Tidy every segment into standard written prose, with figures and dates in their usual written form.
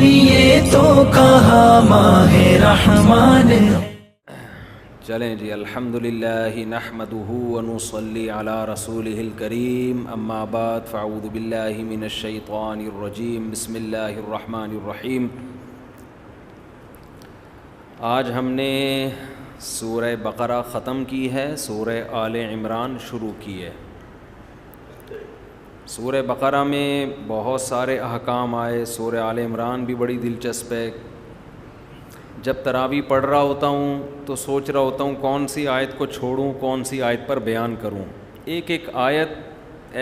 لیے تو کہا ماہ رحمان. چلیں جی، الحمدللہ نحمدہ ونصلی علی رسولہ الکریم، اما بعد فاعوذ باللہ من الشیطان الرجیم، بسم اللہ الرحمن الرحیم. آج ہم نے سورہ بقرہ ختم کی ہے، سورہ آل عمران شروع کی ہے. سورہ بقرہ میں بہت سارے احکام آئے، سورہ آل عمران بھی بڑی دلچسپ ہے. جب تراویح پڑھ رہا ہوتا ہوں تو سوچ رہا ہوتا ہوں کون سی آیت کو چھوڑوں، کون سی آیت پر بیان کروں. ایک ایک آیت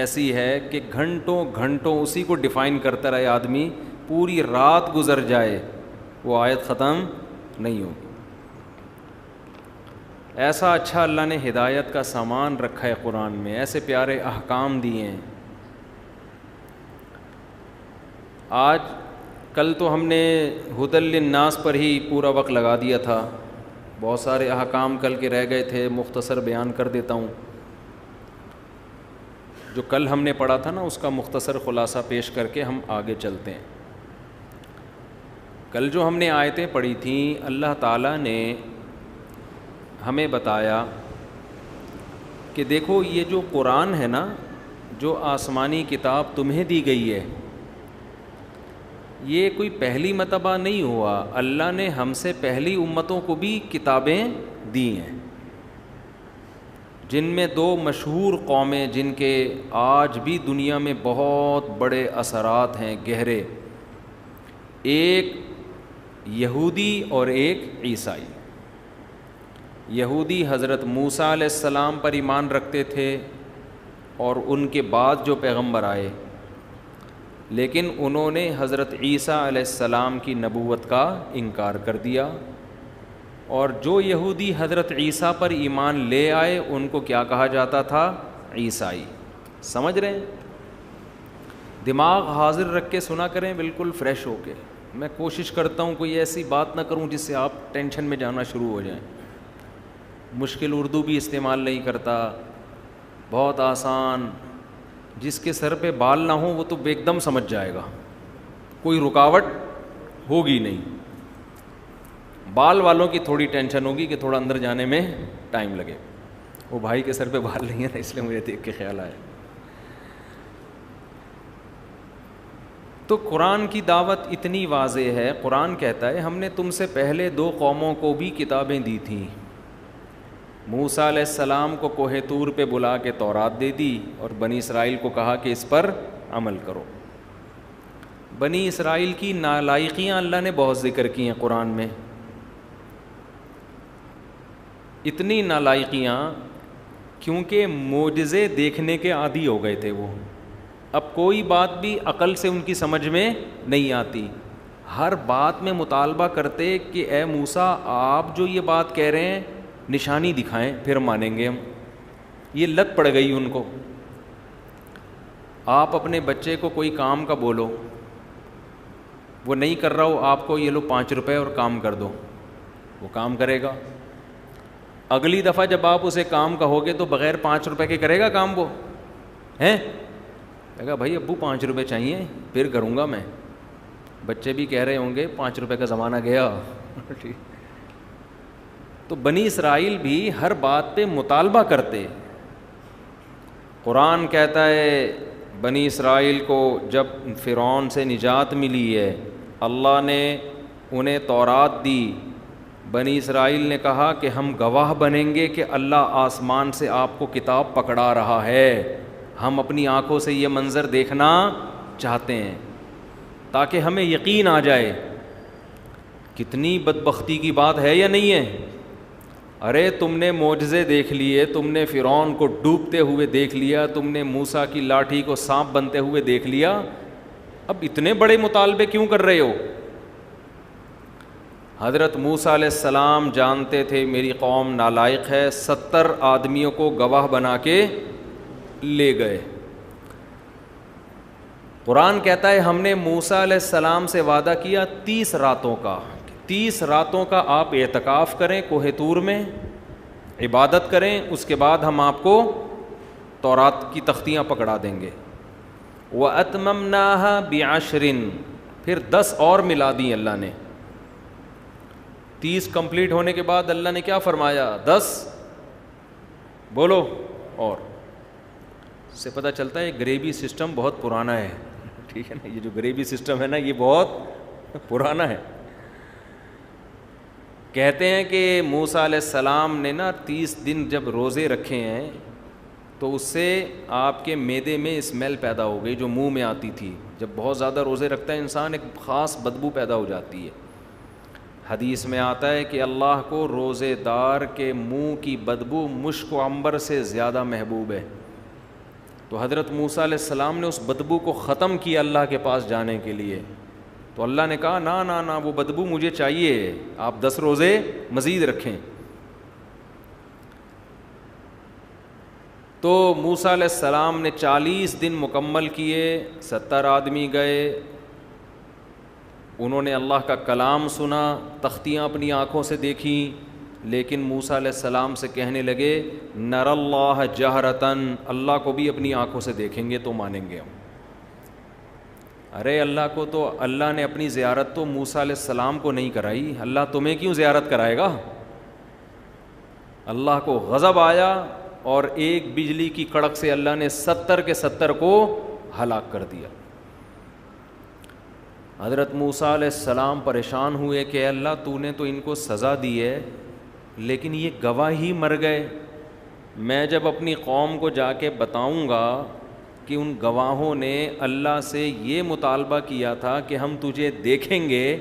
ایسی ہے کہ گھنٹوں گھنٹوں اسی کو ڈیفائن کرتا رہے آدمی، پوری رات گزر جائے وہ آیت ختم نہیں ہوگی. ایسا اچھا اللہ نے ہدایت کا سامان رکھا ہے قرآن میں، ایسے پیارے احکام دیے ہیں. کل تو ہم نے ھدی للناس پر ہی پورا وقت لگا دیا تھا، بہت سارے احکام کل کے رہ گئے تھے، مختصر بیان کر دیتا ہوں. جو کل ہم نے پڑھا تھا نا اس کا مختصر خلاصہ پیش کر کے ہم آگے چلتے ہیں. کل جو ہم نے آیتیں پڑھی تھیں، اللہ تعالیٰ نے ہمیں بتایا کہ دیکھو یہ جو قرآن ہے نا، جو آسمانی کتاب تمہیں دی گئی ہے، یہ کوئی پہلی مرتبہ نہیں ہوا. اللہ نے ہم سے پہلی امتوں کو بھی کتابیں دی ہیں، جن میں دو مشہور قومیں جن کے آج بھی دنیا میں بہت بڑے اثرات ہیں گہرے، ایک یہودی اور ایک عیسائی. یہودی حضرت موسیٰ علیہ السلام پر ایمان رکھتے تھے اور ان کے بعد جو پیغمبر آئے، لیکن انہوں نے حضرت عیسیٰ علیہ السلام کی نبوت کا انکار کر دیا. اور جو یہودی حضرت عیسیٰ پر ایمان لے آئے ان کو کیا کہا جاتا تھا؟ عیسائی. سمجھ رہے ہیں؟ دماغ حاضر رکھ کے سنا کریں، بالکل فریش ہو کے. میں کوشش کرتا ہوں کوئی ایسی بات نہ کروں جس سے آپ ٹینشن میں جانا شروع ہو جائیں. مشکل اردو بھی استعمال نہیں کرتا، بہت آسان. جس کے سر پہ بال نہ ہوں وہ تو ایک دم سمجھ جائے گا، کوئی رکاوٹ ہوگی نہیں. بال والوں کی تھوڑی ٹینشن ہوگی کہ تھوڑا اندر جانے میں ٹائم لگے. وہ بھائی کے سر پہ بال نہیں ہے نا، اس لیے مجھے دیکھ کے خیال آیا. تو قرآن کی دعوت اتنی واضح ہے. قرآن کہتا ہے ہم نے تم سے پہلے دو قوموں کو بھی کتابیں دی تھیں. موسیٰ علیہ السلام کو کوہ طور پہ بلا کے تورات دے دی اور بنی اسرائیل کو کہا کہ اس پر عمل کرو. بنی اسرائیل کی نالائقیاں اللہ نے بہت ذکر کی ہیں قرآن میں. اتنی نالائقیاں کیونکہ معجزے دیکھنے کے عادی ہو گئے تھے وہ. اب کوئی بات بھی عقل سے ان کی سمجھ میں نہیں آتی. ہر بات میں مطالبہ کرتے کہ اے موسیٰ آپ جو یہ بات کہہ رہے ہیں نشانی دکھائیں پھر مانیں گے ہم. یہ لت پڑ گئی ان کو. آپ اپنے بچے کو کوئی کام کا بولو، وہ نہیں کر رہا ہو، آپ کو یہ لو 5 روپے اور کام کر دو، وہ کام کرے گا. اگلی دفعہ جب آپ اسے کام کہو گے تو بغیر 5 روپے کے کرے گا کام. وہ ہیں کہا بھائی ابو 5 روپے چاہیے پھر کروں گا میں. بچے بھی کہہ رہے ہوں گے 5 روپے کا زمانہ گیا. تو بنی اسرائیل بھی ہر بات پہ مطالبہ کرتے. قرآن کہتا ہے بنی اسرائیل کو جب فرعون سے نجات ملی ہے، اللہ نے انہیں تورات دی. بنی اسرائیل نے کہا کہ ہم گواہ بنیں گے کہ اللہ آسمان سے آپ کو کتاب پکڑا رہا ہے. ہم اپنی آنکھوں سے یہ منظر دیکھنا چاہتے ہیں تاکہ ہمیں یقین آ جائے. کتنی بدبختی کی بات ہے یا نہیں ہے؟ ارے تم نے معجزے دیکھ لیے، تم نے فرعون کو ڈوبتے ہوئے دیکھ لیا، تم نے موسیٰ کی لاٹھی کو سانپ بنتے ہوئے دیکھ لیا، اب اتنے بڑے مطالبے کیوں کر رہے ہو؟ حضرت موسیٰ علیہ السلام جانتے تھے میری قوم نالائق ہے. 70 آدمیوں کو گواہ بنا کے لے گئے. قرآن کہتا ہے ہم نے موسیٰ علیہ السلام سے وعدہ کیا 30 راتوں کا. 30 راتوں کا آپ اعتکاف کریں کوہ طور میں، عبادت کریں، اس کے بعد ہم آپ کو تورات کی تختیاں پکڑا دیں گے. وَأَتْمَمْنَاهَا بِعَشْرٍ، پھر 10 اور ملا دیں اللہ نے. 30 کمپلیٹ ہونے کے بعد اللہ نے کیا فرمایا؟ 10 بولو. اور سے پتہ چلتا ہے گریوی سسٹم بہت پرانا ہے. ٹھیک ہے نا, یہ جو گریوی سسٹم ہے نا یہ بہت پرانا ہے. کہتے ہیں کہ موسیٰ علیہ السلام نے نا 30 دن جب روزے رکھے ہیں تو اس سے آپ کے معدے میں اسمیل پیدا ہو گئی جو منہ میں آتی تھی. جب بہت زیادہ روزے رکھتا ہے انسان ایک خاص بدبو پیدا ہو جاتی ہے. حدیث میں آتا ہے کہ اللہ کو روزے دار کے منہ کی بدبو مشک و عنبر سے زیادہ محبوب ہے. تو حضرت موسیٰ علیہ السلام نے اس بدبو کو ختم کیا اللہ کے پاس جانے کے لیے. تو اللہ نے کہا نا نا نا وہ بدبو مجھے چاہیے, آپ 10 روزے مزید رکھیں. تو موسیٰ علیہ السلام نے 40 دن مکمل کیے. 70 آدمی گئے, انہوں نے اللہ کا کلام سنا, تختیاں اپنی آنکھوں سے دیکھیں, لیکن موسیٰ علیہ السلام سے کہنے لگے نر اللہ جہرتن, اللہ کو بھی اپنی آنکھوں سے دیکھیں گے تو مانیں گے ہم. ارے اللہ کو تو اللہ نے اپنی زیارت تو موسیٰ علیہ السلام کو نہیں کرائی, اللہ تمہیں کیوں زیارت کرائے گا؟ اللہ کو غضب آیا اور ایک بجلی کی کڑک سے اللہ نے 70 کے 70 کو ہلاک کر دیا. حضرت موسیٰ علیہ السلام پریشان ہوئے کہ اللہ تو نے تو ان کو سزا دی ہے لیکن یہ گواہ ہی مر گئے. میں جب اپنی قوم کو جا کے بتاؤں گا کہ ان گواہوں نے اللہ سے یہ مطالبہ کیا تھا کہ ہم تجھے دیکھیں گے,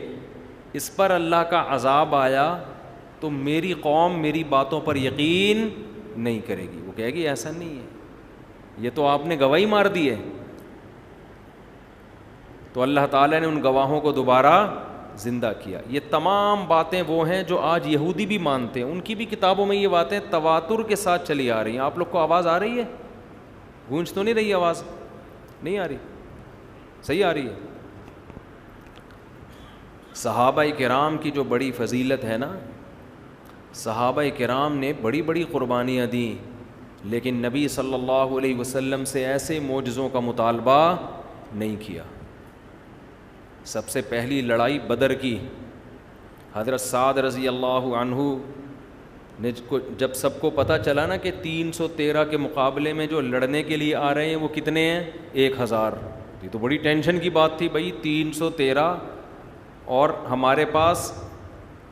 اس پر اللہ کا عذاب آیا, تو میری قوم میری باتوں پر یقین نہیں کرے گی. وہ کہے گی ایسا نہیں ہے, یہ تو آپ نے گواہی مار دی ہے. تو اللہ تعالیٰ نے ان گواہوں کو دوبارہ زندہ کیا. یہ تمام باتیں وہ ہیں جو آج یہودی بھی مانتے ہیں, ان کی بھی کتابوں میں یہ باتیں تواتر کے ساتھ چلی آ رہی ہیں. آپ لوگ کو آواز آ رہی ہے؟ گونج تو نہیں رہی آواز؟ نہیں آ رہی؟ صحیح آ رہی ہے. صحابہ کرام کی جو بڑی فضیلت ہے نا, صحابہ کرام نے بڑی بڑی قربانیاں دیں, لیکن نبی صلی اللہ علیہ وسلم سے ایسے معجزوں کا مطالبہ نہیں کیا. سب سے پہلی لڑائی بدر کی, حضرت سعد رضی اللہ عنہ نے جب سب کو پتہ چلا نا کہ 313 کے مقابلے میں جو لڑنے کے لیے آ رہے ہیں وہ کتنے ہیں؟ 1000. یہ تو بڑی ٹینشن کی بات تھی بھائی, 313 اور ہمارے پاس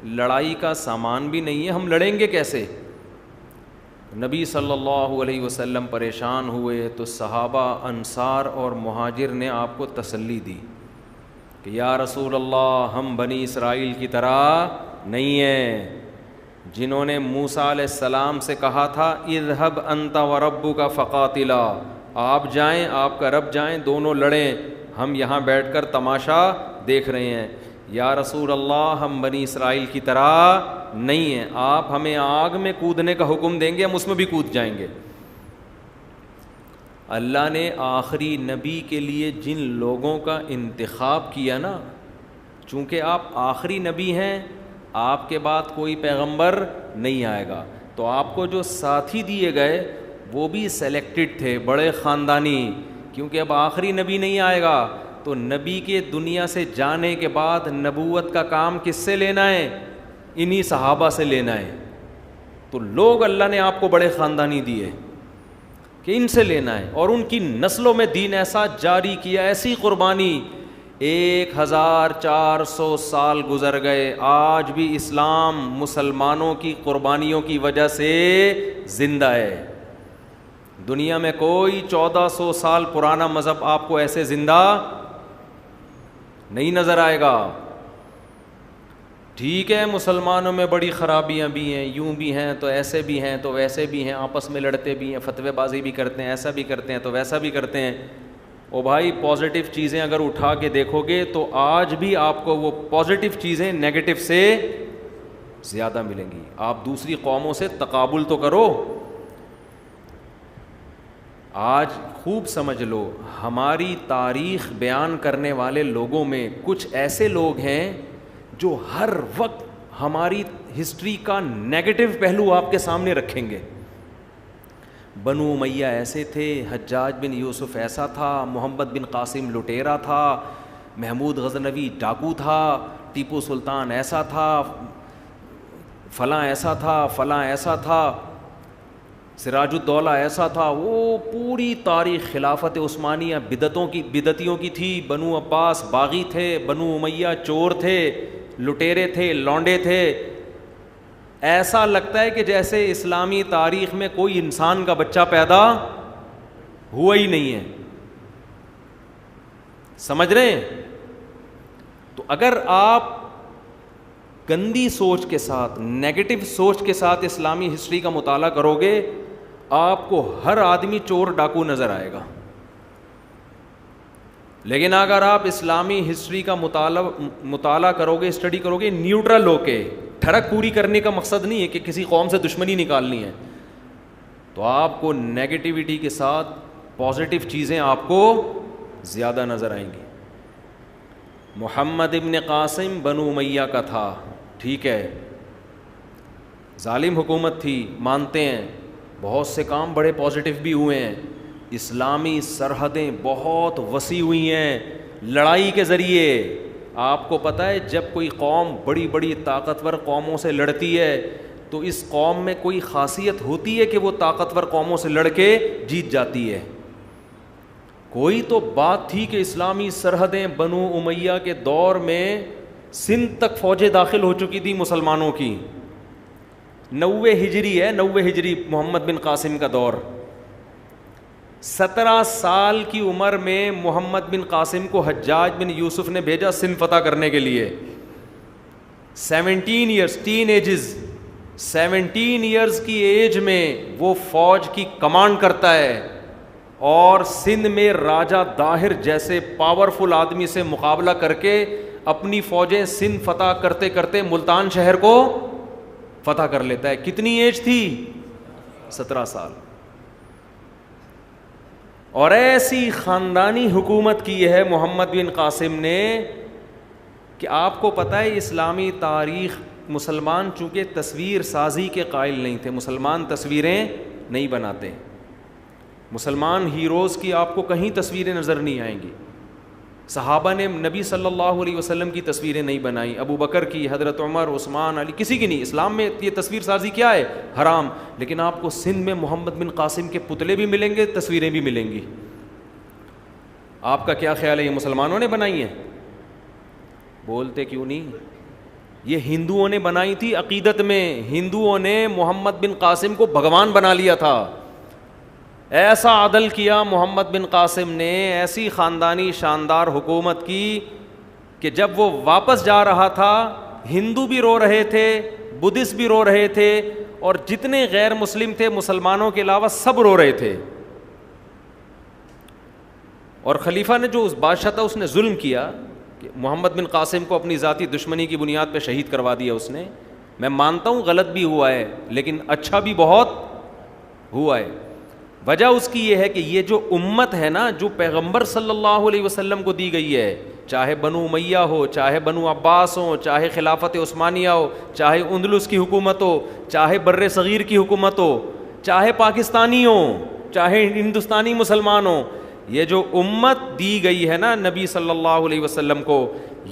لڑائی کا سامان بھی نہیں ہے, ہم لڑیں گے کیسے؟ نبی صلی اللہ علیہ وسلم پریشان ہوئے تو صحابہ انصار اور مہاجر نے آپ کو تسلی دی کہ یا رسول اللہ ہم بنی اسرائیل کی طرح نہیں ہیں جنہوں نے موسیٰ علیہ السلام سے کہا تھا اذهب انت وربک فقاتلا, آپ جائیں آپ کا رب جائیں دونوں لڑیں, ہم یہاں بیٹھ کر تماشا دیکھ رہے ہیں. یا رسول اللہ ہم بنی اسرائیل کی طرح نہیں ہیں, آپ ہمیں آگ میں کودنے کا حکم دیں گے ہم اس میں بھی کود جائیں گے. اللہ نے آخری نبی کے لیے جن لوگوں کا انتخاب کیا نا, چونکہ آپ آخری نبی ہیں, آپ کے بعد کوئی پیغمبر نہیں آئے گا, تو آپ کو جو ساتھی دیے گئے وہ بھی سلیکٹڈ تھے, بڑے خاندانی, کیونکہ اب آخری نبی نہیں آئے گا تو نبی کے دنیا سے جانے کے بعد نبوت کا کام کس سے لینا ہے؟ انہی صحابہ سے لینا ہے. تو لوگ اللہ نے آپ کو بڑے خاندانی دیے کہ ان سے لینا ہے, اور ان کی نسلوں میں دین ایسا جاری کیا, ایسی قربانی. 1400 سال گزر گئے, آج بھی اسلام مسلمانوں کی قربانیوں کی وجہ سے زندہ ہے. دنیا میں کوئی 1400 سال پرانا مذہب آپ کو ایسے زندہ نہیں نظر آئے گا. ٹھیک ہے مسلمانوں میں بڑی خرابیاں بھی ہیں, یوں بھی ہیں تو ایسے بھی ہیں تو ویسے بھی ہیں, آپس میں لڑتے بھی ہیں, فتوے بازی بھی کرتے ہیں, ایسا بھی کرتے ہیں تو ویسا بھی کرتے ہیں. او بھائی پازیٹیو چیزیں اگر اٹھا کے دیکھو گے تو آج بھی آپ کو وہ پازیٹیو چیزیں نیگیٹو سے زیادہ ملیں گی. آپ دوسری قوموں سے تقابل تو کرو. آج خوب سمجھ لو, ہماری تاریخ بیان کرنے والے لوگوں میں کچھ ایسے لوگ ہیں جو ہر وقت ہماری ہسٹری کا نیگیٹو پہلو آپ کے سامنے رکھیں گے. بنو امیہ ایسے تھے, حجاج بن یوسف ایسا تھا, محمد بن قاسم لٹیرا تھا, محمود غزنوی ڈاکو تھا، ٹیپو سلطان ایسا تھا، فلاں ایسا تھا، فلاں ایسا تھا، سراج الدولہ ایسا تھا. وہ پوری تاریخ خلافت عثمانیہ بدعتیوں کی تھی. بنو عباس باغی تھے، بنو امیہ چور تھے، لٹیرے تھے، لونڈے تھے. ایسا لگتا ہے کہ جیسے اسلامی تاریخ میں کوئی انسان کا بچہ پیدا ہوا ہی نہیں ہے. سمجھ رہے ہیں؟ تو اگر آپ گندی سوچ کے ساتھ، نیگیٹو سوچ کے ساتھ اسلامی ہسٹری کا مطالعہ کرو گے، آپ کو ہر آدمی چور ڈاکو نظر آئے گا. لیکن اگر آپ اسلامی ہسٹری کا مطالعہ کرو گے، اسٹڈی کرو گے نیوٹرل ہو کے، ٹھڑک پوری کرنے کا مقصد نہیں ہے کہ کسی قوم سے دشمنی نکالنی ہے، تو آپ کو نیگیٹیوٹی کے ساتھ پازیٹیو چیزیں آپ کو زیادہ نظر آئیں گی. محمد ابن قاسم بنو امیہ کا تھا، ٹھیک ہے، ظالم حکومت تھی، مانتے ہیں. بہت سے کام بڑے پازیٹیو بھی ہوئے ہیں. اسلامی سرحدیں بہت وسیع ہوئی ہیں لڑائی کے ذریعے. آپ کو پتہ ہے جب کوئی قوم بڑی بڑی طاقتور قوموں سے لڑتی ہے تو اس قوم میں کوئی خاصیت ہوتی ہے کہ وہ طاقتور قوموں سے لڑ کے جیت جاتی ہے. کوئی تو بات تھی کہ اسلامی سرحدیں بنو امیہ کے دور میں سندھ تک فوجیں داخل ہو چکی تھی مسلمانوں کی. 90 ہجری ہے، 90 ہجری محمد بن قاسم کا دور. 17 سال کی عمر میں محمد بن قاسم کو حجاج بن یوسف نے بھیجا سندھ فتح کرنے کے لیے. 17 ایئرز، ٹین ایجز، 17 ایئرز کی ایج میں وہ فوج کی کمانڈ کرتا ہے اور سندھ میں راجہ داہر جیسے پاورفل آدمی سے مقابلہ کر کے اپنی فوجیں سندھ فتح کرتے کرتے ملتان شہر کو فتح کر لیتا ہے. کتنی ایج تھی؟ 17 سال. اور ایسی خاندانی حکومت کی ہے محمد بن قاسم نے کہ آپ کو پتہ ہے اسلامی تاریخ، مسلمان چونکہ تصویر سازی کے قائل نہیں تھے، مسلمان تصویریں نہیں بناتے. مسلمان ہیروز کی آپ کو کہیں تصویریں نظر نہیں آئیں گی. صحابہ نے نبی صلی اللہ علیہ وسلم کی تصویریں نہیں بنائیں، ابو بکر کی، حضرت عمر، عثمان، علی، کسی کی نہیں. اسلام میں یہ تصویر سازی کیا ہے؟ حرام. لیکن آپ کو سندھ میں محمد بن قاسم کے پتلے بھی ملیں گے، تصویریں بھی ملیں گی. آپ کا کیا خیال ہے یہ مسلمانوں نے بنائی ہیں؟ بولتے کیوں نہیں؟ یہ ہندوؤں نے بنائی تھی. عقیدت میں ہندوؤں نے محمد بن قاسم کو بھگوان بنا لیا تھا. ایسا عدل کیا محمد بن قاسم نے، ایسی خاندانی شاندار حکومت کی کہ جب وہ واپس جا رہا تھا ہندو بھی رو رہے تھے، بدھسٹ بھی رو رہے تھے، اور جتنے غیر مسلم تھے مسلمانوں کے علاوہ سب رو رہے تھے. اور خلیفہ نے جو اس بادشاہ تھا اس نے ظلم کیا کہ محمد بن قاسم کو اپنی ذاتی دشمنی کی بنیاد پہ شہید کروا دیا اس نے. میں مانتا ہوں غلط بھی ہوا ہے لیکن اچھا بھی بہت ہوا ہے. وجہ اس کی یہ ہے کہ یہ جو امت ہے نا، جو پیغمبر صلی اللہ علیہ وسلم کو دی گئی ہے، چاہے بنو امیہ ہو، چاہے بنو عباس ہو، چاہے خلافت عثمانیہ ہو، چاہے اندلس کی حکومت ہو، چاہے بر صغیر کی حکومت ہو، چاہے پاکستانی ہو، چاہے ہندوستانی مسلمان ہو، یہ جو امت دی گئی ہے نا نبی صلی اللہ علیہ وسلم کو،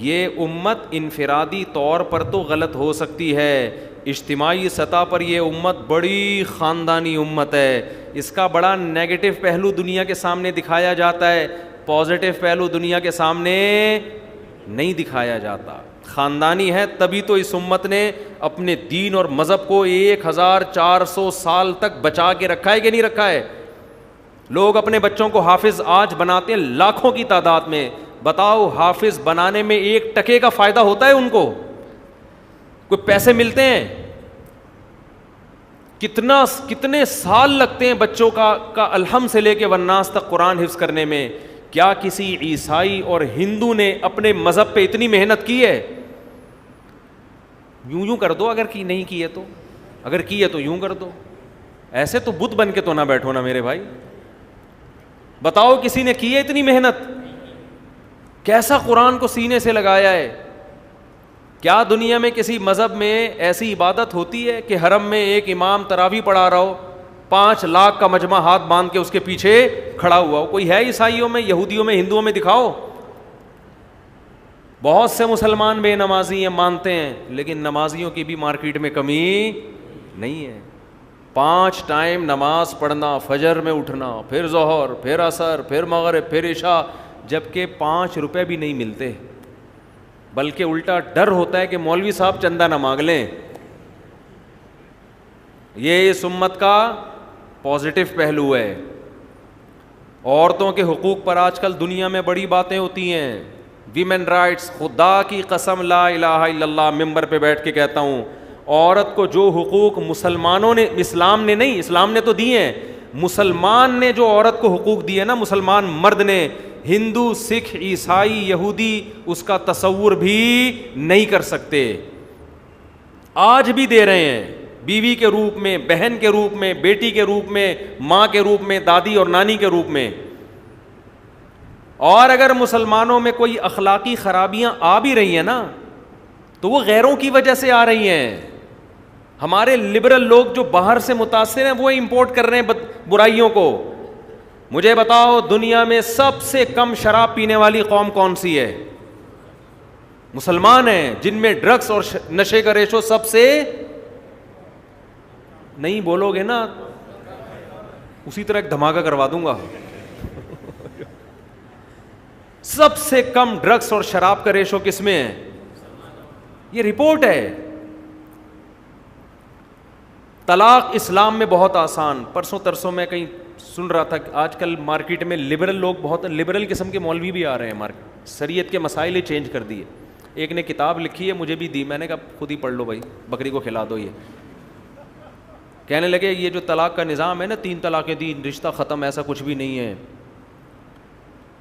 یہ امت انفرادی طور پر تو غلط ہو سکتی ہے، اجتماعی سطح پر یہ امت بڑی خاندانی امت ہے. اس کا بڑا نیگیٹو پہلو دنیا کے سامنے دکھایا جاتا ہے، پازیٹیو پہلو دنیا کے سامنے نہیں دکھایا جاتا. خاندانی ہے تبھی تو اس امت نے اپنے دین اور مذہب کو 1400 سال تک بچا کے رکھا ہے کہ نہیں رکھا ہے. لوگ اپنے بچوں کو حافظ آج بناتے ہیں لاکھوں کی تعداد میں. بتاؤ حافظ بنانے میں 1 ٹکے کا فائدہ ہوتا ہے ان کو؟ کوئی پیسے ملتے ہیں؟ کتنے سال لگتے ہیں بچوں کا الحم سے لے کے والناس تک قرآن حفظ کرنے میں؟ کیا کسی عیسائی اور ہندو نے اپنے مذہب پہ اتنی محنت کی ہے؟ یوں کر دو اگر کی نہیں کی ہے تو، اگر کی ہے تو یوں کر دو. ایسے تو بت بن کے تو نہ بیٹھو نا میرے بھائی. بتاؤ کسی نے کی ہے اتنی محنت؟ کیسا قرآن کو سینے سے لگایا ہے. کیا دنیا میں کسی مذہب میں ایسی عبادت ہوتی ہے کہ حرم میں ایک امام تراویح پڑھا رہا ہو، 5 لاکھ کا مجمع ہاتھ باندھ کے اس کے پیچھے کھڑا ہوا ہو؟ کوئی ہے عیسائیوں میں، یہودیوں میں، ہندوؤں میں؟ دکھاؤ. بہت سے مسلمان بے نمازی ہیں مانتے ہیں، لیکن نمازیوں کی بھی مارکیٹ میں کمی نہیں ہے. 5 ٹائم نماز پڑھنا، فجر میں اٹھنا، پھر ظہر، پھر عصر، پھر مغرب، پھر عشاء، جبکہ 5 روپے بھی نہیں ملتے، بلکہ الٹا ڈر ہوتا ہے کہ مولوی صاحب چندہ نہ مانگ لیں. یہ اس امت کا پازیٹو پہلو ہے. عورتوں کے حقوق پر آج کل دنیا میں بڑی باتیں ہوتی ہیں، ویمن رائٹس. خدا کی قسم لا الہ الا اللہ ممبر پہ بیٹھ کے کہتا ہوں، عورت کو جو حقوق مسلمانوں نے، اسلام نے نہیں، اسلام نے تو دیے ہیں، مسلمان نے جو عورت کو حقوق دیے نا، مسلمان مرد نے، ہندو، سکھ، عیسائی، یہودی اس کا تصور بھی نہیں کر سکتے. آج بھی دے رہے ہیں، بیوی کے روپ میں، بہن کے روپ میں، بیٹی کے روپ میں، ماں کے روپ میں، دادی اور نانی کے روپ میں. اور اگر مسلمانوں میں کوئی اخلاقی خرابیاں آ بھی رہی ہیں نا، تو وہ غیروں کی وجہ سے آ رہی ہیں. ہمارے لبرل لوگ جو باہر سے متاثر ہیں وہ امپورٹ کر رہے ہیں برائیوں کو. مجھے بتاؤ دنیا میں سب سے کم شراب پینے والی قوم کون سی ہے؟ مسلمان ہیں، جن میں ڈرگس اور نشے کا ریشو سب سے، نہیں بولو گے نا اسی طرح ایک دھماکہ کروا دوں گا. سب سے کم ڈرگس اور شراب کا ریشو کس میں ہے؟ یہ رپورٹ ہے. طلاق اسلام میں بہت آسان. پرسوں ترسوں میں کہیں سن رہا تھا کہ آج کل مارکیٹ میں لبرل لوگ بہت، لبرل قسم کے مولوی بھی آ رہے ہیں مارکیٹ، شریعت کے مسائل ہی چینج کر دیے. ایک نے کتاب لکھی ہے، مجھے بھی دی، میں نے کہا خود ہی پڑھ لو بھائی، بکری کو کھلا دو. یہ کہنے لگے یہ جو طلاق کا نظام ہے نا، 3 طلاقیں دی، رشتہ ختم، ایسا کچھ بھی نہیں ہے.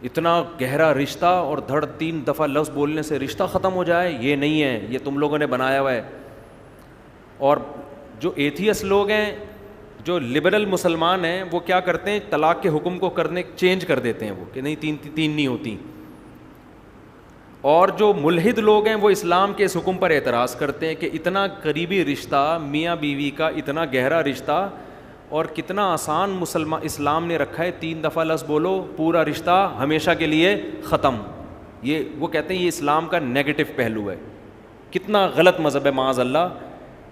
اتنا گہرا رشتہ اور دھڑ 3 دفعہ لفظ بولنے سے رشتہ ختم ہو جائے، یہ نہیں ہے، یہ تم لوگوں نے بنایا ہوا ہے. اور جو ایتھیس لوگ ہیں، جو لبرل مسلمان ہیں، وہ کیا کرتے ہیں، طلاق کے حکم کو کرنے چینج کر دیتے ہیں، وہ کہ نہیں 3 نہیں ہوتی. اور جو ملحد لوگ ہیں وہ اسلام کے اس حکم پر اعتراض کرتے ہیں کہ اتنا قریبی رشتہ، میاں بیوی کا اتنا گہرا رشتہ، اور کتنا آسان اسلام نے رکھا ہے، 3 دفعہ لفظ بولو پورا رشتہ ہمیشہ کے لیے ختم. یہ وہ کہتے ہیں یہ اسلام کا نیگیٹو پہلو ہے. کتنا غلط مذہب ہے معاذ اللہ.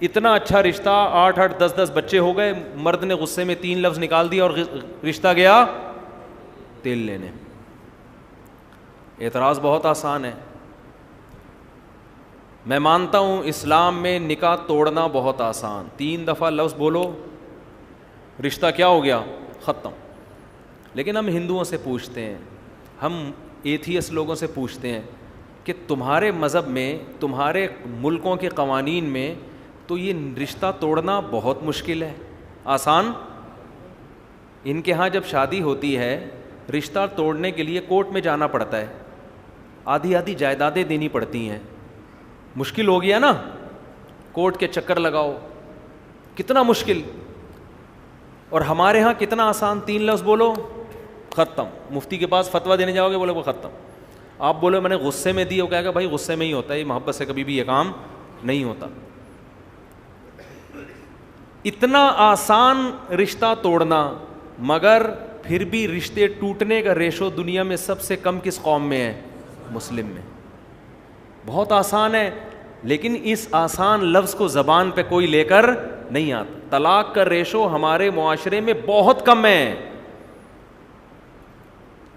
اتنا اچھا رشتہ، 8 10 بچے ہو گئے، مرد نے غصے میں 3 لفظ نکال دیا اور رشتہ گیا تیل لینے. اعتراض بہت آسان ہے. میں مانتا ہوں اسلام میں نکاح توڑنا بہت آسان، 3 دفعہ لفظ بولو رشتہ کیا ہو گیا، ختم. لیکن ہم ہندوؤں سے پوچھتے ہیں، ہم ایتھیس لوگوں سے پوچھتے ہیں کہ تمہارے مذہب میں، تمہارے ملکوں کے قوانین میں تو یہ رشتہ توڑنا بہت مشکل ہے، آسان. ان کے ہاں جب شادی ہوتی ہے، رشتہ توڑنے کے لیے کورٹ میں جانا پڑتا ہے، آدھی جائیدادیں دینی پڑتی ہیں. مشکل ہو گیا نا، کورٹ کے چکر لگاؤ، کتنا مشکل. اور ہمارے ہاں کتنا آسان، 3 لفظ بولو ختم. مفتی کے پاس فتویٰ دینے جاؤ گے، بولے وہ ختم. آپ بولے میں نے غصے میں دی، وہ کہے گا بھائی غصے میں ہی ہوتا ہے، یہ محبت سے کبھی بھی یہ کام نہیں ہوتا. اتنا آسان رشتہ توڑنا، مگر پھر بھی رشتے ٹوٹنے کا ریشو دنیا میں سب سے کم کس قوم میں ہے؟ مسلم میں. بہت آسان ہے، لیکن اس آسان لفظ کو زبان پہ کوئی لے کر نہیں آتا. طلاق کا ریشو ہمارے معاشرے میں بہت کم ہے،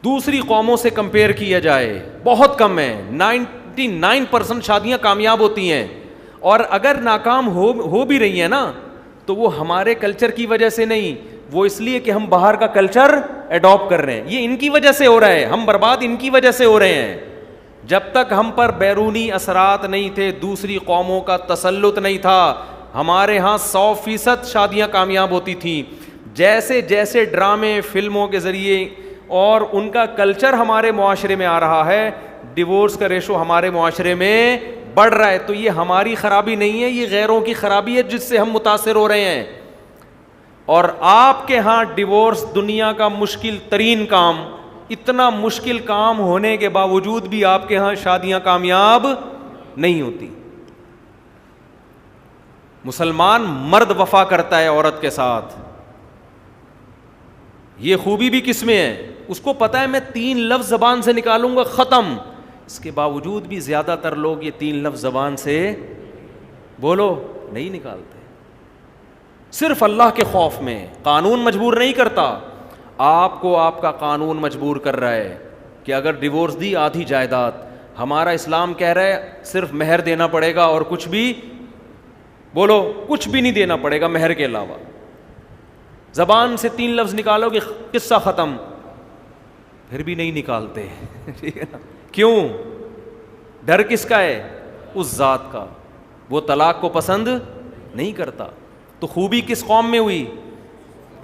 دوسری قوموں سے کمپیئر کیا جائے بہت کم ہے. 99% شادیاں کامیاب ہوتی ہیں، اور اگر ناکام ہو بھی رہی ہیں نا، تو وہ ہمارے کلچر کی وجہ سے نہیں، وہ اس لیے کہ ہم باہر کا کلچر اڈاپٹ کر رہے ہیں. یہ ان کی وجہ سے ہو رہا ہے، ہم برباد ان کی وجہ سے ہو رہے ہیں. جب تک ہم پر بیرونی اثرات نہیں تھے، دوسری قوموں کا تسلط نہیں تھا، ہمارے ہاں 100% شادیاں کامیاب ہوتی تھیں. جیسے جیسے ڈرامے، فلموں کے ذریعے اور ان کا کلچر ہمارے معاشرے میں آ رہا ہے، ڈیورس کا ریشو ہمارے معاشرے میں بڑھ رہا ہے. تو یہ ہماری خرابی نہیں ہے، یہ غیروں کی خرابی ہے جس سے ہم متاثر ہو رہے ہیں. اور آپ کے ہاں ڈیورس دنیا کا مشکل ترین کام، اتنا مشکل کام ہونے کے باوجود بھی آپ کے ہاں شادیاں کامیاب نہیں ہوتی. مسلمان مرد وفا کرتا ہے عورت کے ساتھ. یہ خوبی بھی کس میں ہے؟ اس کو پتا ہے میں 3 لفظ زبان سے نکالوں گا ختم. اس کے باوجود بھی زیادہ تر لوگ یہ 3 لفظ زبان سے بولو نہیں نکالتے، صرف اللہ کے خوف میں. قانون مجبور نہیں کرتا آپ کو، آپ کا قانون مجبور کر رہا ہے کہ اگر ڈیورس دی آدھی جائیداد. ہمارا اسلام کہہ رہا ہے صرف مہر دینا پڑے گا اور کچھ بھی بولو کچھ بھی نہیں دینا پڑے گا مہر کے علاوہ. زبان سے 3 لفظ نکالو گے قصہ ختم، پھر بھی نہیں نکالتے. ٹھیک ہے نا؟ کیوں؟ ڈر کس کا ہے؟ اس ذات کا. وہ طلاق کو پسند نہیں کرتا. تو خوبی کس قوم میں ہوئی؟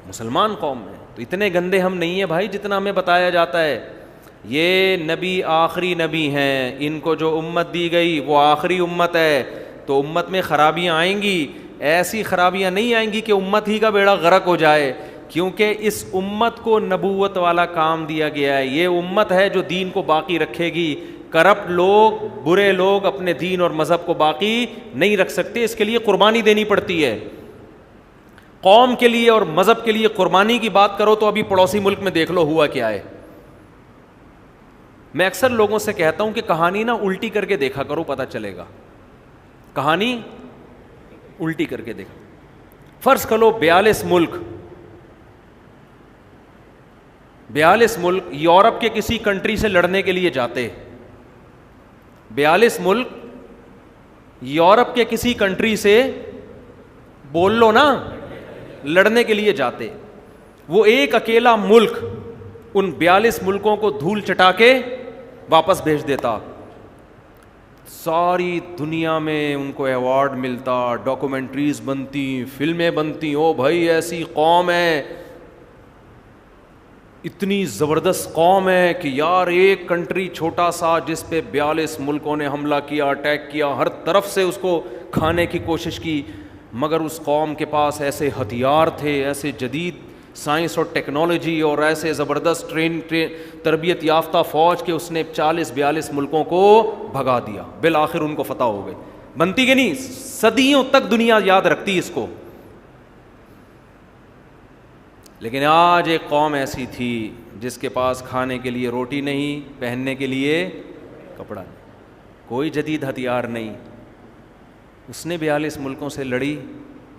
مسلمان قوم میں. تو اتنے گندے ہم نہیں ہیں بھائی جتنا ہمیں بتایا جاتا ہے. یہ نبی آخری نبی ہیں، ان کو جو امت دی گئی وہ آخری امت ہے. تو امت میں خرابیاں آئیں گی، ایسی خرابیاں نہیں آئیں گی کہ امت ہی کا بیڑا غرق ہو جائے، کیونکہ اس امت کو نبوت والا کام دیا گیا ہے. یہ امت ہے جو دین کو باقی رکھے گی. کرپٹ لوگ، برے لوگ اپنے دین اور مذہب کو باقی نہیں رکھ سکتے، اس کے لیے قربانی دینی پڑتی ہے. قوم کے لیے اور مذہب کے لیے قربانی کی بات کرو تو ابھی پڑوسی ملک میں دیکھ لو ہوا کیا ہے. میں اکثر لوگوں سے کہتا ہوں کہ کہانی نا الٹی کر کے دیکھا کرو، پتہ چلے گا. کہانی الٹی کر کے دیکھا. فرض کرو 42 ملک یورپ کے کسی کنٹری سے لڑنے کے لیے جاتے. 42 ملک یورپ کے کسی کنٹری سے بول لو نا لڑنے کے لیے جاتے. وہ ایک اکیلا ملک ان 42 ملکوں کو دھول چٹا کے واپس بھیج دیتا. ساری دنیا میں ان کو ایوارڈ ملتا، ڈاکومنٹریز بنتی، فلمیں بنتی. او بھائی ایسی قوم ہے، اتنی زبردست قوم ہے کہ یار ایک کنٹری چھوٹا سا جس پہ 42 ملکوں نے حملہ کیا، اٹیک کیا، ہر طرف سے اس کو کھانے کی کوشش کی، مگر اس قوم کے پاس ایسے ہتھیار تھے، ایسے جدید سائنس اور ٹیکنالوجی اور ایسے زبردست تربیت یافتہ فوج کہ اس نے 40-42 ملکوں کو بھگا دیا. بالآخر ان کو فتح ہو گئی. بنتی کہ نہیں؟ صدیوں تک دنیا یاد رکھتی اس کو. لیکن آج ایک قوم ایسی تھی جس کے پاس کھانے کے لیے روٹی نہیں، پہننے کے لیے کپڑا نہیں، کوئی جدید ہتھیار نہیں. اس نے 42 ملکوں سے لڑی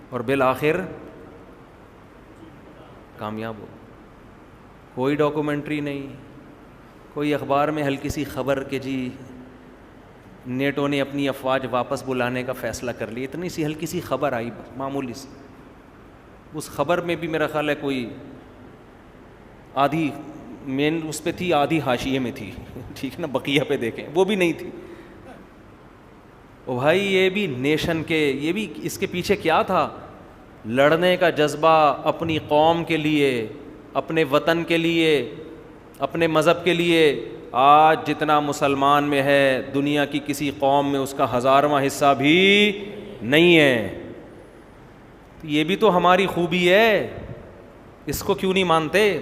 اور بالآخر کامیاب ہو. کوئی ڈاکومنٹری نہیں، کوئی اخبار میں ہلکی سی خبر کہ جی نیٹو نے اپنی افواج واپس بلانے کا فیصلہ کر لی. اتنی سی ہلکی سی خبر آئی معمولی سی. اس خبر میں بھی میرا خیال ہے کوئی آدھی مین اس پہ تھی، آدھی حاشیے میں تھی. ٹھیک ہے نا؟ بقیہ پہ دیکھیں وہ بھی نہیں تھی. او بھائی یہ بھی نیشن کے، یہ بھی اس کے پیچھے کیا تھا؟ لڑنے کا جذبہ اپنی قوم کے لیے، اپنے وطن کے لیے، اپنے مذہب کے لیے. آج جتنا مسلمان میں ہے دنیا کی کسی قوم میں اس کا 1000واں حصہ بھی نہیں ہے. یہ بھی تو ہماری خوبی ہے، اس کو کیوں نہیں مانتے؟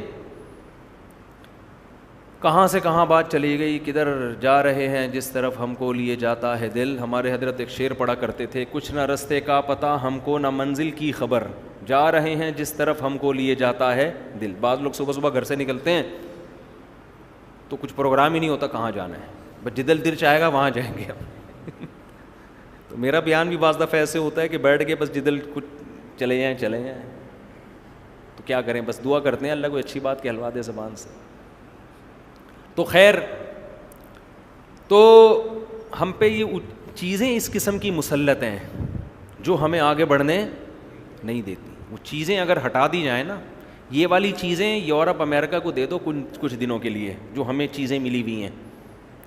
کہاں سے کہاں بات چلی گئی، کدھر جا رہے ہیں جس طرف ہم کو لیے جاتا ہے دل. ہمارے حضرت ایک شعر پڑھا کرتے تھے، کچھ نہ رستے کا پتہ ہم کو نہ منزل کی خبر، جا رہے ہیں جس طرف ہم کو لیے جاتا ہے دل. بعض لوگ صبح صبح گھر سے نکلتے ہیں تو کچھ پروگرام ہی نہیں ہوتا کہاں جانا ہے، بس جدھر دل چاہے گا وہاں جائیں گے ہم. تو میرا بیان بھی بعض دفعہ ایسے ہوتا ہے کہ بیٹھ کے بس جدھر کچھ چلے جائیں. تو کیا کریں، بس دعا کرتے ہیں اللہ کو اچھی بات کہلوا دے زبان سے. تو خیر، تو ہم پہ یہ چیزیں اس قسم کی مسلط ہیں جو ہمیں آگے بڑھنے نہیں دیتی. وہ چیزیں اگر ہٹا دی جائیں نا، یہ والی چیزیں یورپ امریکہ کو دے دو کچھ دنوں کے لیے، جو ہمیں چیزیں ملی ہوئی ہیں.